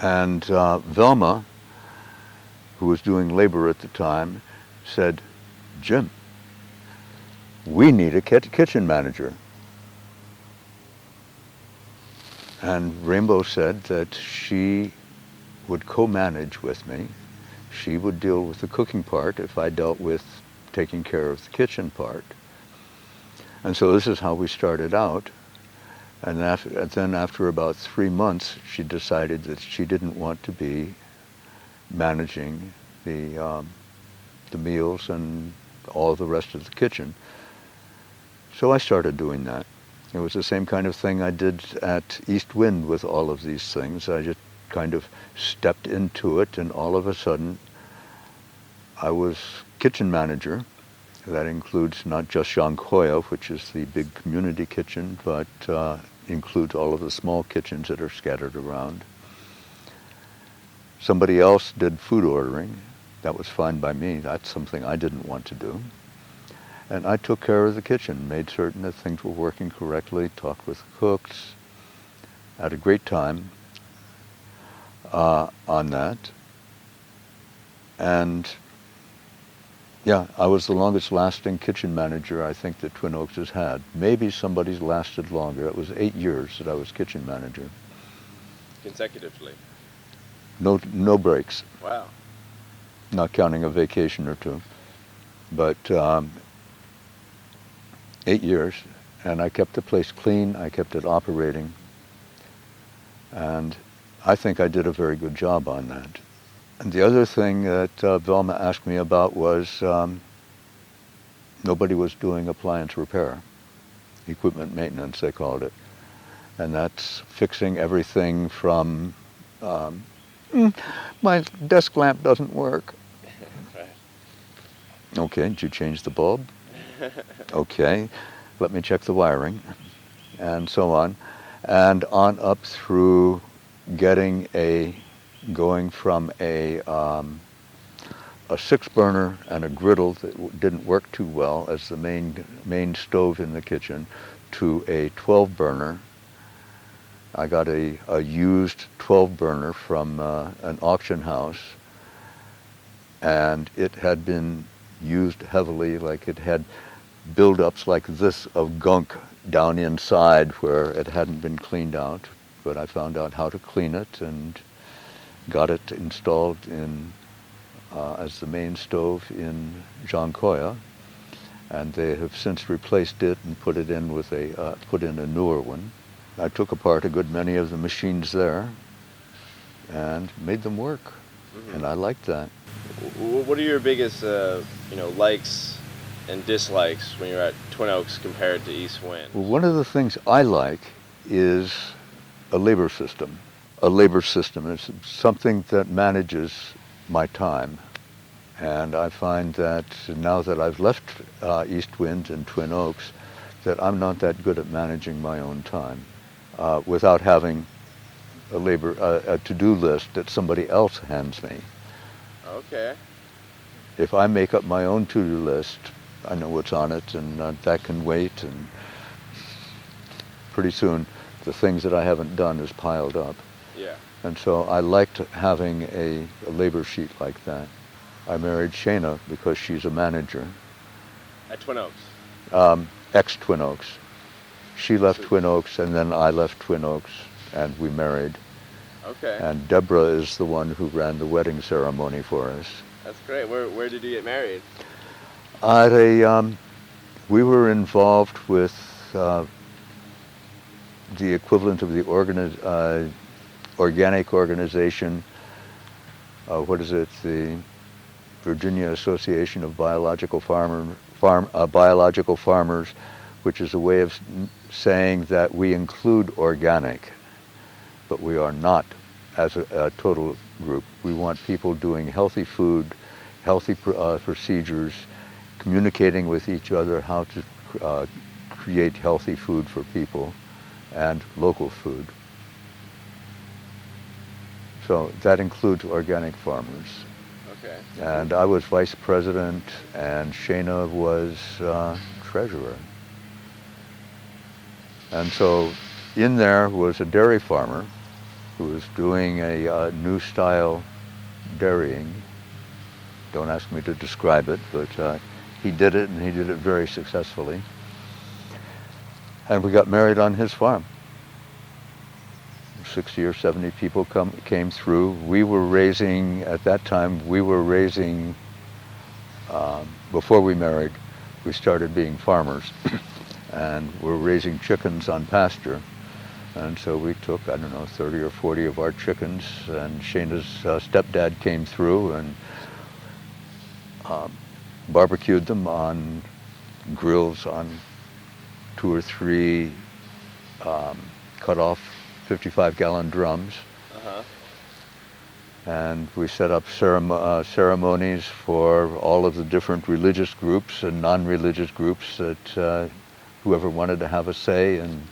And Velma, who was doing labor at the time, said, "Jim, we need a kitchen manager." And Rainbow said that she would co-manage with me. She would deal with the cooking part if I dealt with taking care of the kitchen part. And so this is how we started out. And then after about 3 months, she decided that she didn't want to be managing the meals and all the rest of the kitchen. So I started doing that. It was the same kind of thing I did at East Wind with all of these things. I just kind of stepped into it, and all of a sudden I was kitchen manager. That includes not just Shankoya, which is the big community kitchen, but includes all of the small kitchens that are scattered around. Somebody else did food ordering. That was fine by me. That's something I didn't want to do. And I took care of the kitchen, made certain that things were working correctly, talked with cooks, had a great time on that. And yeah, I was the longest lasting kitchen manager I think that Twin Oaks has had. Maybe somebody's lasted longer. It was 8 years that I was kitchen manager. Consecutively? No breaks. Wow. Not counting a vacation or two. But 8 years, and I kept the place clean, I kept it operating, and I think I did a very good job on that. And the other thing that Velma asked me about was nobody was doing appliance repair, equipment maintenance they called it, and that's fixing everything from my desk lamp doesn't work. Okay, did you change the bulb? Okay, let me check the wiring, and so on, and on up through going from a 6-burner and a griddle that didn't work too well as the main stove in the kitchen to a 12-burner. I got a used 12-burner from an auction house, and it had been used heavily, like it had buildups like this of gunk down inside where it hadn't been cleaned out. But I found out how to clean it and got it installed in as the main stove in Joncoya, and they have since replaced it and put in a newer one. I took apart a good many of the machines there and made them work, and I liked that. What are your biggest, likes and dislikes when you're at Twin Oaks compared to East Wind? Well, one of the things I like is a labor system. A labor system is something that manages my time. And I find that now that I've left East Wind and Twin Oaks, that I'm not that good at managing my own time without having a to-do list that somebody else hands me. Okay. If I make up my own to-do list, I know what's on it, and that can wait, and pretty soon the things that I haven't done is piled up. Yeah. And so I liked having a labor sheet like that. I married Shayna because she's a manager. At Twin Oaks? Ex-Twin Oaks. She left Twin Oaks, and then I left Twin Oaks, and we married. Okay. And Deborah is the one who ran the wedding ceremony for us. That's great. Where did you get married? We were involved with the equivalent of the organic organization. The Virginia Association of Biological Farmers, which is a way of saying that we include organic, but we are not as a total group. We want people doing healthy food, healthy procedures, communicating with each other how to create healthy food for people and local food. So that includes organic farmers. Okay. And I was vice president, and Shayna was treasurer. And so in there was a dairy farmer who was doing a new style dairying. Don't ask me to describe it, but he did it, and he did it very successfully. And we got married on his farm. 60 or 70 people came through. At that time, before we married, we started being farmers, and we're raising chickens on pasture. And so we took, 30 or 40 of our chickens, and Shayna's stepdad came through and barbecued them on grills on 2 or 3 cut off 55-gallon drums. Uh-huh. And we set up ceremonies for all of the different religious groups and non-religious groups that whoever wanted to have a say in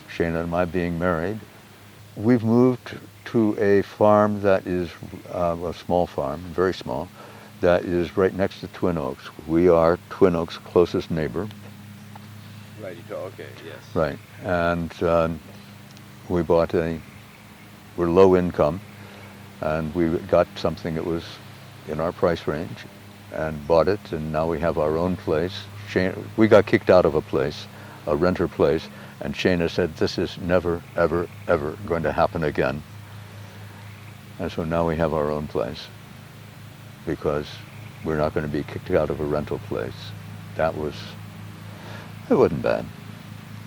Shayna and I being married. We've moved to a farm that is a small farm, very small, that is right next to Twin Oaks. We are Twin Oaks' closest neighbor. Right. Okay. Yes. Right. And we bought we're low income, and we got something that was in our price range and bought it, and now we have our own place. We got kicked out of a place, a renter place, and Shana said, this is never, ever, ever going to happen again. And so now we have our own place because we're not going to be kicked out of a rental place. It wasn't bad.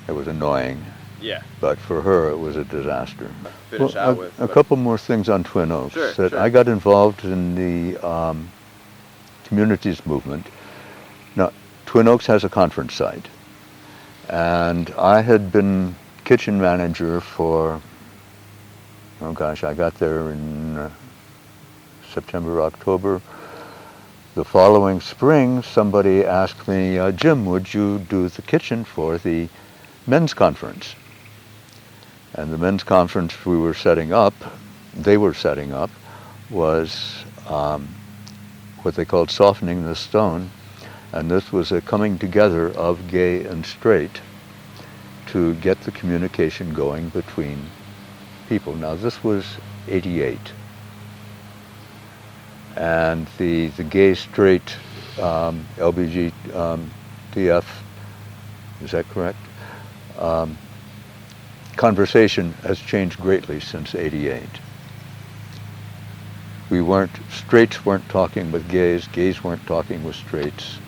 It was annoying. Yeah. But for her, it was a disaster. Finish out with a couple more things on Twin Oaks. Sure. I got involved in the communities movement. Now, Twin Oaks has a conference site. And I had been kitchen manager for, I got there in September, October. The following spring, somebody asked me, Jim, would you do the kitchen for the men's conference? And the men's conference they were setting up, was what they called softening the stone. And this was a coming together of gay and straight to get the communication going between people. Now this was 88. And the gay straight LBG DF, is that correct? Conversation has changed greatly since 88. Straights weren't talking with gays weren't talking with straights.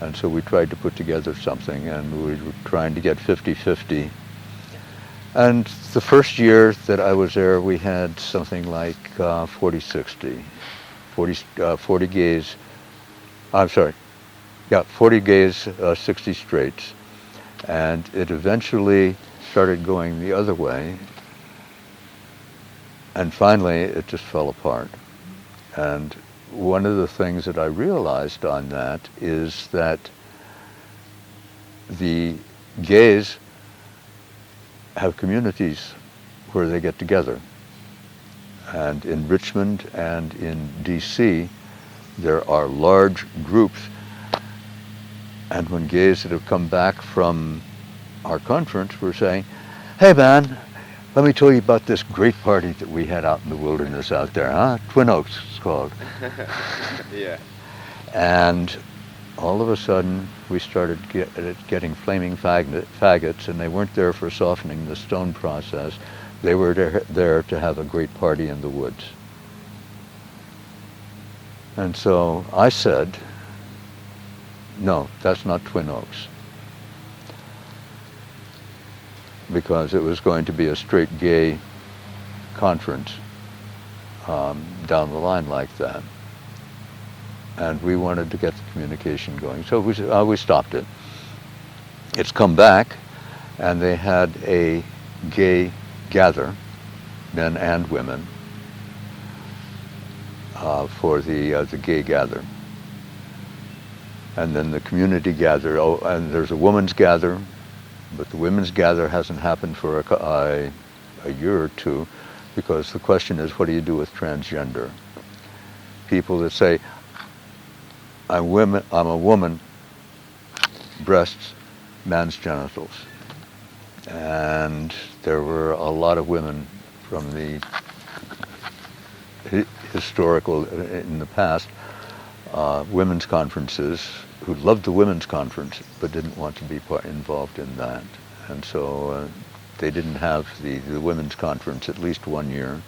And so we tried to put together something, and we were trying to get 50-50. And the first year that I was there, we had something like 40-60. 40 gays, 40 gays, 60 straights. And it eventually started going the other way. And finally, it just fell apart. And one of the things that I realized on that is that the gays have communities where they get together. And in Richmond and in DC, there are large groups. And when gays that have come back from our conference were saying, hey man, let me tell you about this great party that we had out in the wilderness out there, huh? Twin Oaks, it's called. Yeah. And all of a sudden, we started getting flaming faggots, and they weren't there for softening the stone process. They were there to have a great party in the woods. And so I said, no, that's not Twin Oaks. Because it was going to be a straight gay conference down the line like that. And we wanted to get the communication going. So we stopped it. It's come back, and they had a gay gather, men and women, for the gay gather. And then the community gather, and there's a women's gather, but the women's gather hasn't happened for a year or two, because the question is, what do you do with transgender? People that say, I'm a woman, breasts, man's genitals. And there were a lot of women from the historical, in the past, women's conferences who loved the women's conference but didn't want to be involved in that. And so they didn't have the women's conference at least 1 year.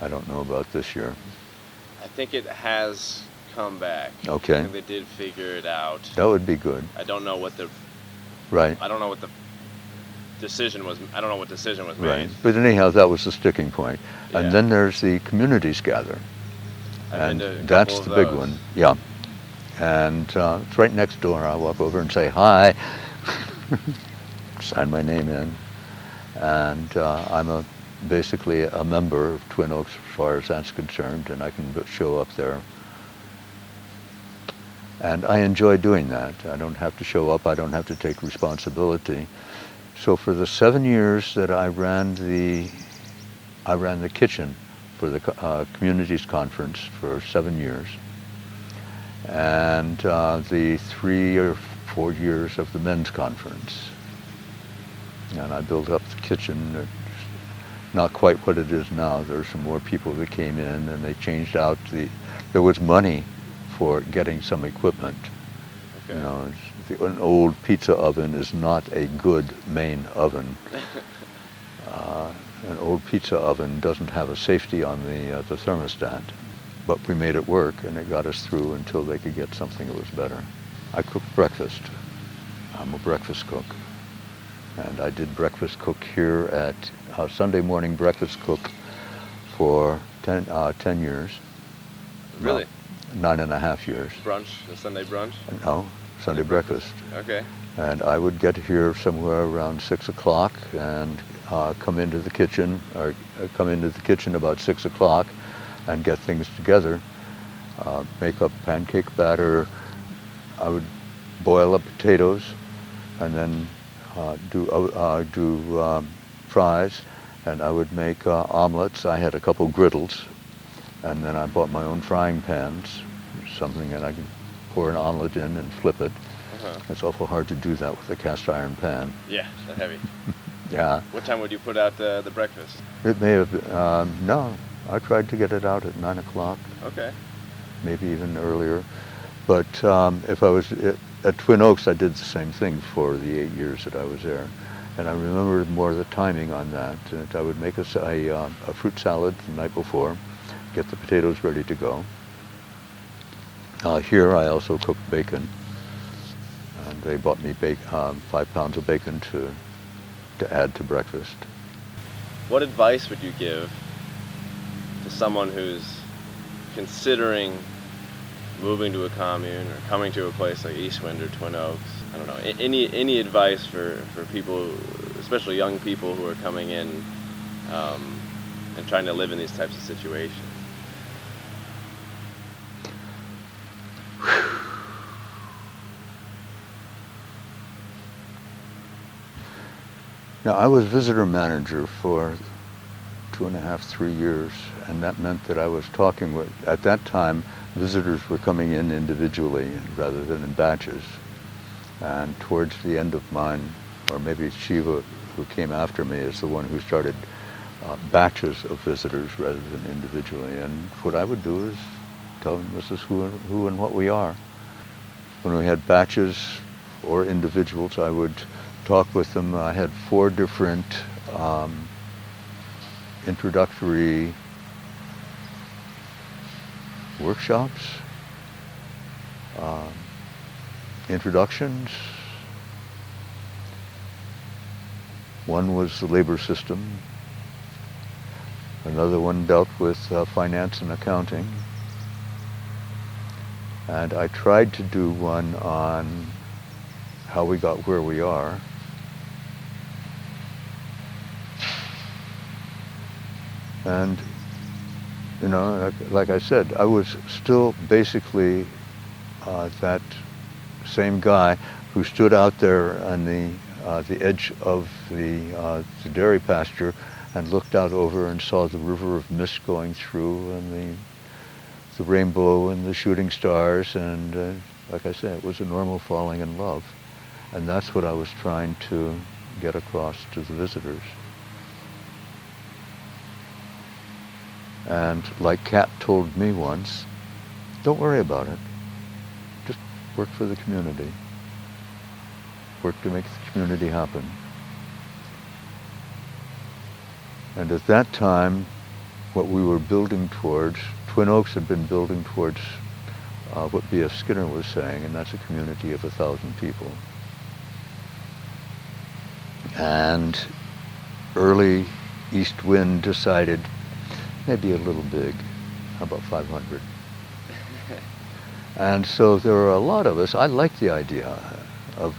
I don't know about this year. I think it has come back. Okay. I think they did figure it out. That would be good. I don't know what the decision was. I don't know what decision was made. Right. But anyhow, that was the sticking point. Yeah. And then there's the communities gather. I've been And to a couple that's of the big those. one. Yeah. And it's right next door. I walk over and say hi, sign my name in, and I'm basically a member of Twin Oaks as far as that's concerned, and I can show up there. And I enjoy doing that. I don't have to show up. I don't have to take responsibility. So for the 7 years that I ran the I ran the kitchen for the communities conference for 7 years, and the 3 or 4 years of the men's conference. And I built up the kitchen. It's not quite what it is now. There were some more people that came in, and they changed out there was money for getting some equipment. Okay. You know, an old pizza oven is not a good main oven. An old pizza oven doesn't have a safety on the thermostat. But we made it work, and it got us through until they could get something that was better. I cooked breakfast. I'm a breakfast cook. And I did breakfast cook here at Sunday morning breakfast cook for 10 years. Really? 9.5 years. Brunch, the Sunday brunch? No, Sunday breakfast. Okay. And I would get here somewhere around 6 o'clock and come into the kitchen about 6 o'clock and get things together, make up pancake batter. I would boil up potatoes and then do fries, and I would make omelets. I had a couple griddles, and then I bought my own frying pans, something that I could pour an omelet in and flip it. Uh-huh. It's awful hard to do that with a cast iron pan. Yeah, they're heavy. Yeah. What time would you put out the breakfast? It may have, no, I tried to get it out at 9 o'clock, Okay. maybe even earlier. But if I was at Twin Oaks, I did the same thing for the 8 years that I was there. And I remember more of the timing on that. And I would make a fruit salad the night before, get the potatoes ready to go. Here I also cooked bacon. And they bought me 5 pounds of bacon to add to breakfast. What advice would you give to someone who's considering moving to a commune or coming to a place like Eastwind or Twin Oaks? I don't know. Any advice for people, especially young people who are coming in and trying to live in these types of situations? Now, I was visitor manager for 2.5, 3 years, and that meant that I was talking with, at that time, visitors were coming in individually rather than in batches. And towards the end of mine, or maybe Shiva, who came after me, is the one who started batches of visitors rather than individually. And what I would do is tell them this is who and what we are. When we had batches or individuals, I would talk with them. I had 4 different introductory workshops, introductions. One was the labor system. Another one dealt with finance and accounting. And I tried to do one on how we got where we are. And, you know, like I said, I was still basically that same guy who stood out there on the edge of the dairy pasture and looked out over and saw the river of mist going through and the rainbow and the shooting stars. And like I said, it was a normal falling in love. And that's what I was trying to get across to the visitors. And like Kat told me once, don't worry about it. Just work for the community. Work to make the community happen. And at that time, what we were building towards, Twin Oaks had been building towards what B.F. Skinner was saying, and that's a community of 1,000 people. And early East Wind decided, maybe a little big. How about 500? And so there are a lot of us. I like the idea of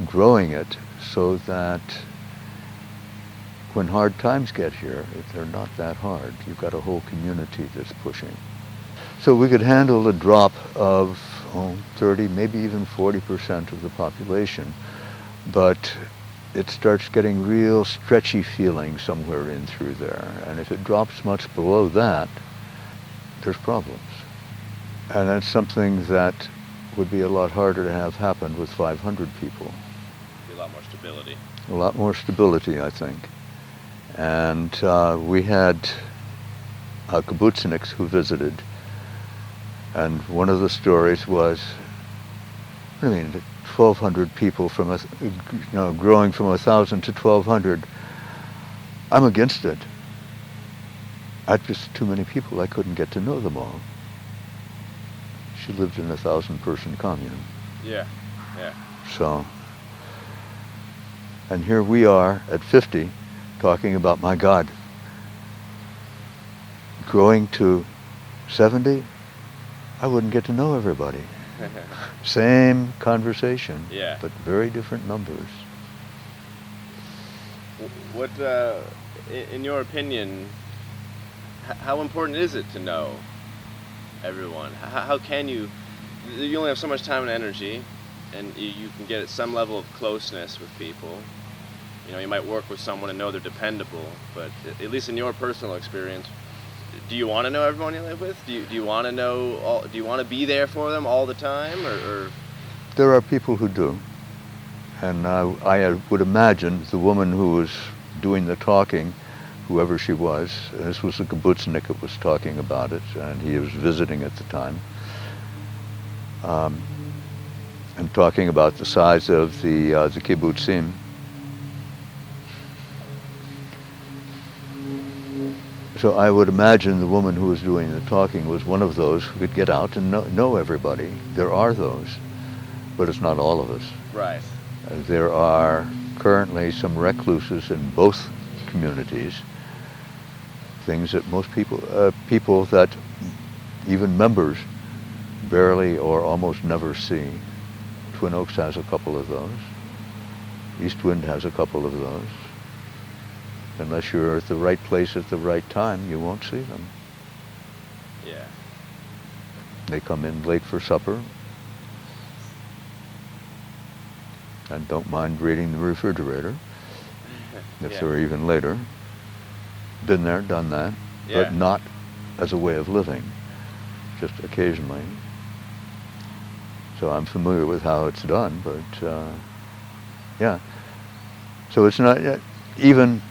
growing it so that when hard times get here, they're not that hard. You've got a whole community that's pushing. So we could handle a drop of 30, maybe even 40% of the population. But it starts getting real stretchy feeling somewhere in through there. And if it drops much below that, there's problems. And that's something that would be a lot harder to have happen with 500 people. Be a lot more stability. A lot more stability, I think. And we had kibbutzniks who visited, and one of the stories was, 1,200 people from growing from 1,000 to 1,200. I'm against it. I'd just too many people. I couldn't get to know them all. She lived in a 1,000-person commune. Yeah, yeah. So, and here we are at 50, talking about, my God, growing to 70, I wouldn't get to know everybody. Same conversation, yeah, but very different numbers. What, in your opinion, how important is it to know everyone? How can you only have so much time and energy, and you can get some level of closeness with people. You might work with someone and know they're dependable, but at least in your personal experience, do you want to know everyone you live with? Do you want to know do you want to be there for them all the time, or? There are people who do, and I would imagine the woman who was doing the talking, whoever she was, this was a kibbutznik that was talking about it, and he was visiting at the time, and talking about the size of the kibbutzim. So I would imagine the woman who was doing the talking was one of those who could get out and know everybody. There are those, but it's not all of us. Right. There are currently some recluses in both communities, things that most people that even members barely or almost never see. Twin Oaks has a couple of those. East Wind has a couple of those. Unless you're at the right place at the right time, you won't see them. Yeah. They come in late for supper and don't mind reading the refrigerator if they're even later. Been there, done that, but not as a way of living, just occasionally. So I'm familiar with how it's done, but yeah. So it's not even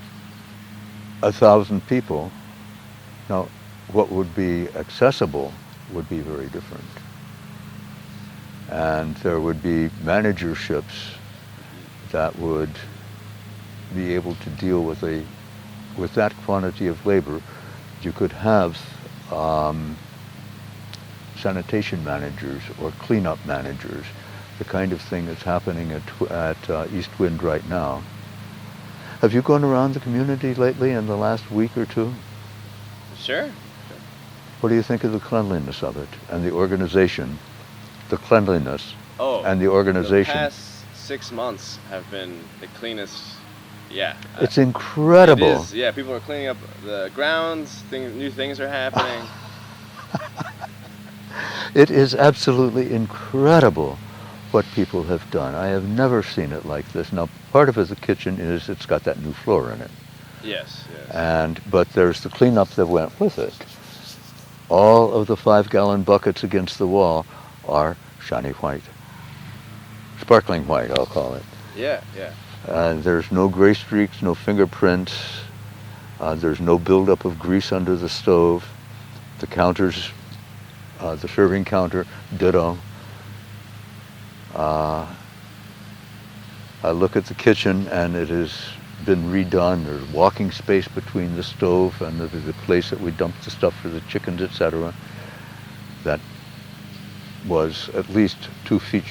1,000 people. Now, what would be accessible would be very different. And there would be managerships that would be able to deal with that quantity of labor. You could have sanitation managers or cleanup managers, the kind of thing that's happening at East Wind right now. Have you gone around the community lately in the last week or two? Sure. What do you think of the cleanliness of it and the organization? The cleanliness and the organization. The past 6 months have been the cleanest. Yeah. It's incredible. It is, yeah, people are cleaning up the grounds, new things are happening. It is absolutely incredible what people have done. I have never seen it like this. Now, part of it, the kitchen is it's got that new floor in it. Yes, yes. But there's the cleanup that went with it. All of the 5-gallon buckets against the wall are shiny white. Sparkling white, I'll call it. Yeah, yeah. There's no gray streaks, no fingerprints. There's no buildup of grease under the stove. The counters, the serving counter, ditto. I look at the kitchen and it has been redone. There's walking space between the stove and the place that we dump the stuff for the chickens, etc. That was at least 2 feet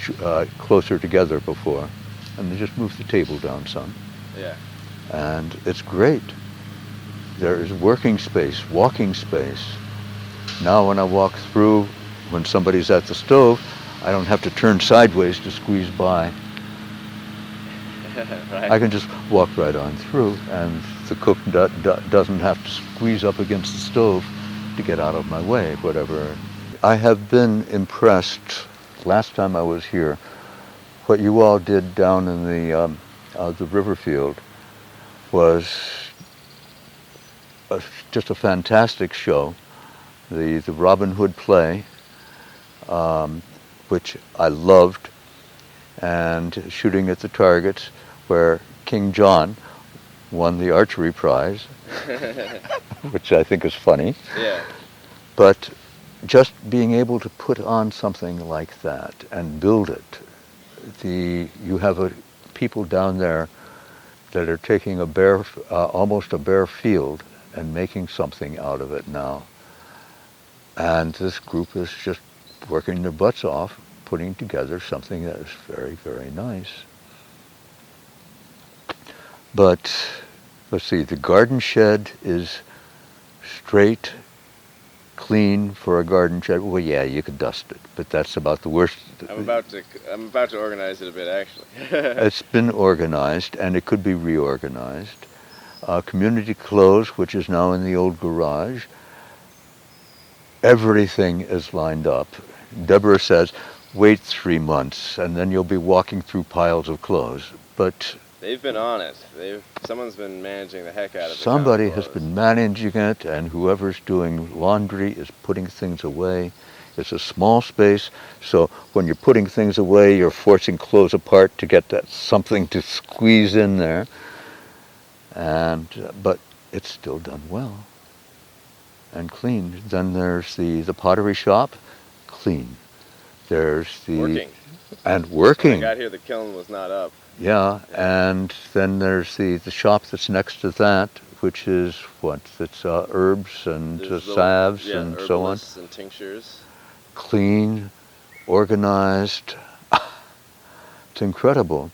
closer together before. And they just moved the table down some. Yeah. And it's great. There is working space, walking space. Now when I walk through, when somebody's at the stove, I don't have to turn sideways to squeeze by. Right. I can just walk right on through, and the cook doesn't have to squeeze up against the stove to get out of my way, whatever. I have been impressed, last time I was here, what you all did down in the the river field was just a fantastic show. The Robin Hood play, which I loved, and shooting at the targets, where King John won the archery prize, which I think is funny. Yeah. But just being able to put on something like that and build it, you have people down there that are taking almost a bare field and making something out of it now. And this group is just working their butts off, putting together something that is very, very nice. But let's see, the garden shed is straight, clean for a garden shed. Well, yeah, you could dust it, but that's about the worst. I'm about to organize it a bit, actually. It's been organized, and it could be reorganized. Community clothes, which is now in the old garage. Everything is lined up. Deborah says, wait 3 months, and then you'll be walking through piles of clothes. But they've been on it. Someone's been managing the heck out of it. Somebody has been managing it, and whoever's doing laundry is putting things away. It's a small space, so when you're putting things away, you're forcing clothes apart to get that something to squeeze in there. But it's still done well and clean. Then there's the pottery shop, clean. There's the working. When I got here, the kiln was not up. Yeah, and then there's the shop that's next to that, which is what? It's herbs and salves and so on. And tinctures. Clean, organized. It's incredible.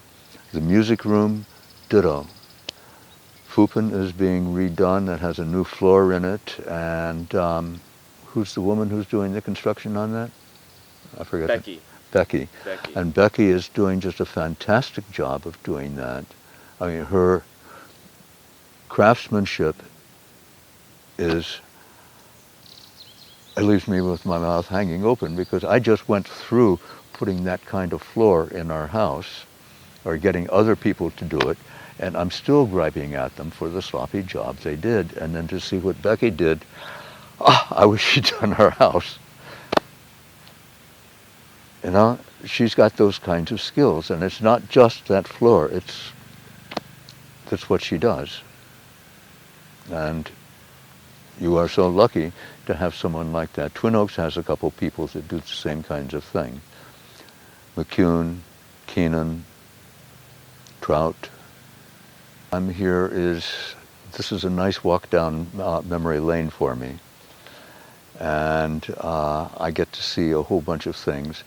The music room, ditto. Foopin is being redone. It has a new floor in it. And who's the woman who's doing the construction on that? I forget. Beckie. Beckie. And Beckie is doing just a fantastic job of doing that. I mean, her craftsmanship it leaves me with my mouth hanging open, because I just went through putting that kind of floor in our house, or getting other people to do it, and I'm still griping at them for the sloppy job they did. And then to see what Beckie did, I wish she'd done her house. You know, she's got those kinds of skills, and it's not just that floor, that's what she does. And you are so lucky to have someone like that. Twin Oaks has a couple people that do the same kinds of thing. McCune, Keenan, Trout. I'm here this is a nice walk down memory lane for me. And I get to see a whole bunch of things.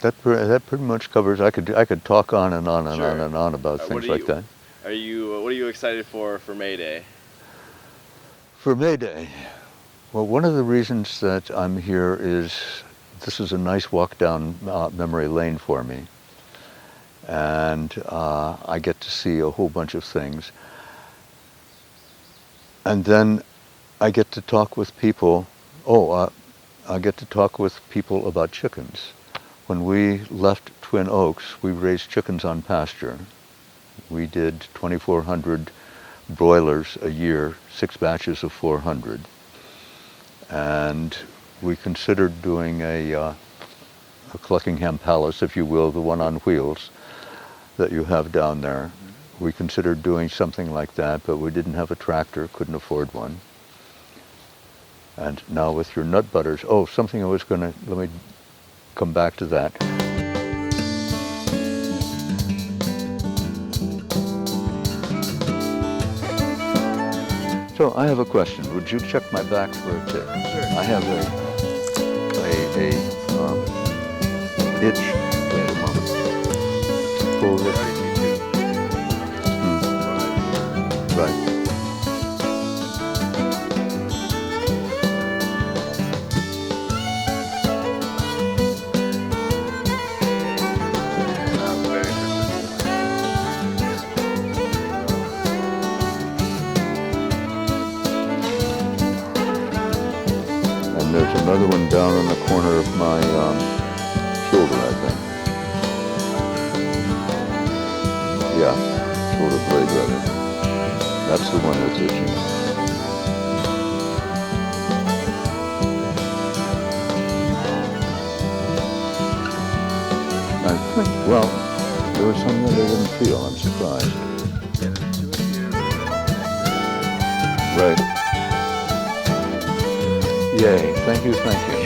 That pretty much covers. I could talk on and on and on and on about things like that. What are you excited for May Day? For May Day, well, one of the reasons that I'm here is this is a nice walk down memory lane for me, and I get to see a whole bunch of things, and then I get to talk with people. I get to talk with people about chickens. When we left Twin Oaks, we raised chickens on pasture. We did 2,400 broilers a year, 6 batches of 400. And we considered doing a Cluckingham Palace, if you will, the one on wheels that you have down there. We considered doing something like that, but we didn't have a tractor, couldn't afford one. And now with your nut butters, something I was let me come back to that. So I have a question. Would you check my back for a tick? Sure. I have a itch. Wait a moment. Pull this. Right. There's another one down in the corner of my shoulder, I think. Yeah, shoulder blade rather. That's the one that's itching. I think, well, there was some that I didn't feel. I'm surprised. Right. Yay. Thank you, thank you.